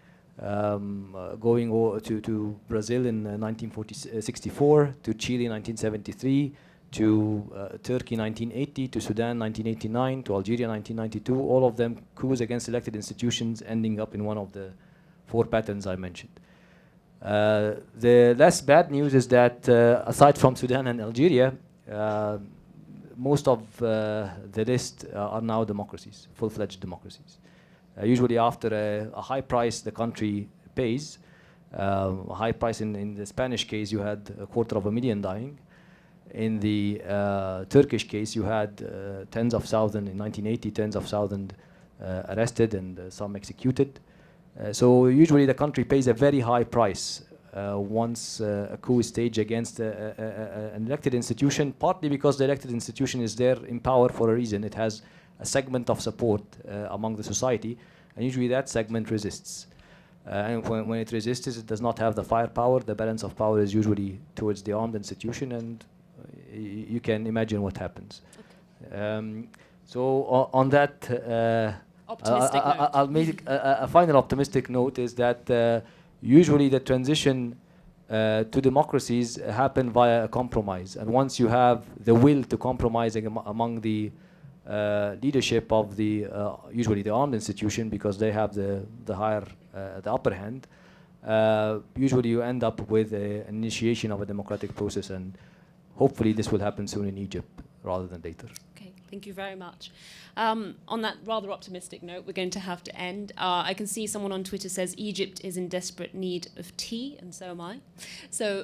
S6: going to Brazil in 1964, to Chile in 1973, to Turkey 1980, to Sudan 1989, to Algeria 1992, all of them coups against elected institutions ending up in one of the 4 patterns I mentioned. The less bad news is that aside from Sudan and Algeria, most of the list are now democracies, full-fledged democracies. Usually after a high price the country pays, a high price in the Spanish case you had 250,000 dying. In the Turkish case, you had tens of thousands in 1980, tens of thousands arrested and some executed. So usually the country pays a very high price once a coup is staged against an elected institution, partly because the elected institution is there in power for a reason. It has a segment of support among the society, and usually that segment resists. And when it resists, it does not have the firepower. The balance of power is usually towards the armed institution, and you can imagine what happens. So on that, I'll make a final optimistic note is that usually the transition to democracies happen via a compromise. And once you have the will to compromise among the leadership of the usually the armed institution, because they have the upper hand, usually you end up with an initiation of a democratic process, and hopefully this will happen soon in Egypt rather than later.
S1: Okay, thank you very much. On that rather optimistic note, we're going to have to end. I can see someone on Twitter says Egypt is in desperate need of tea, and so am I. So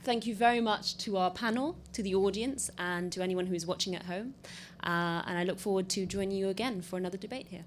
S1: thank you very much to our panel, to the audience, and to anyone who is watching at home. And I look forward to joining you again for another debate here.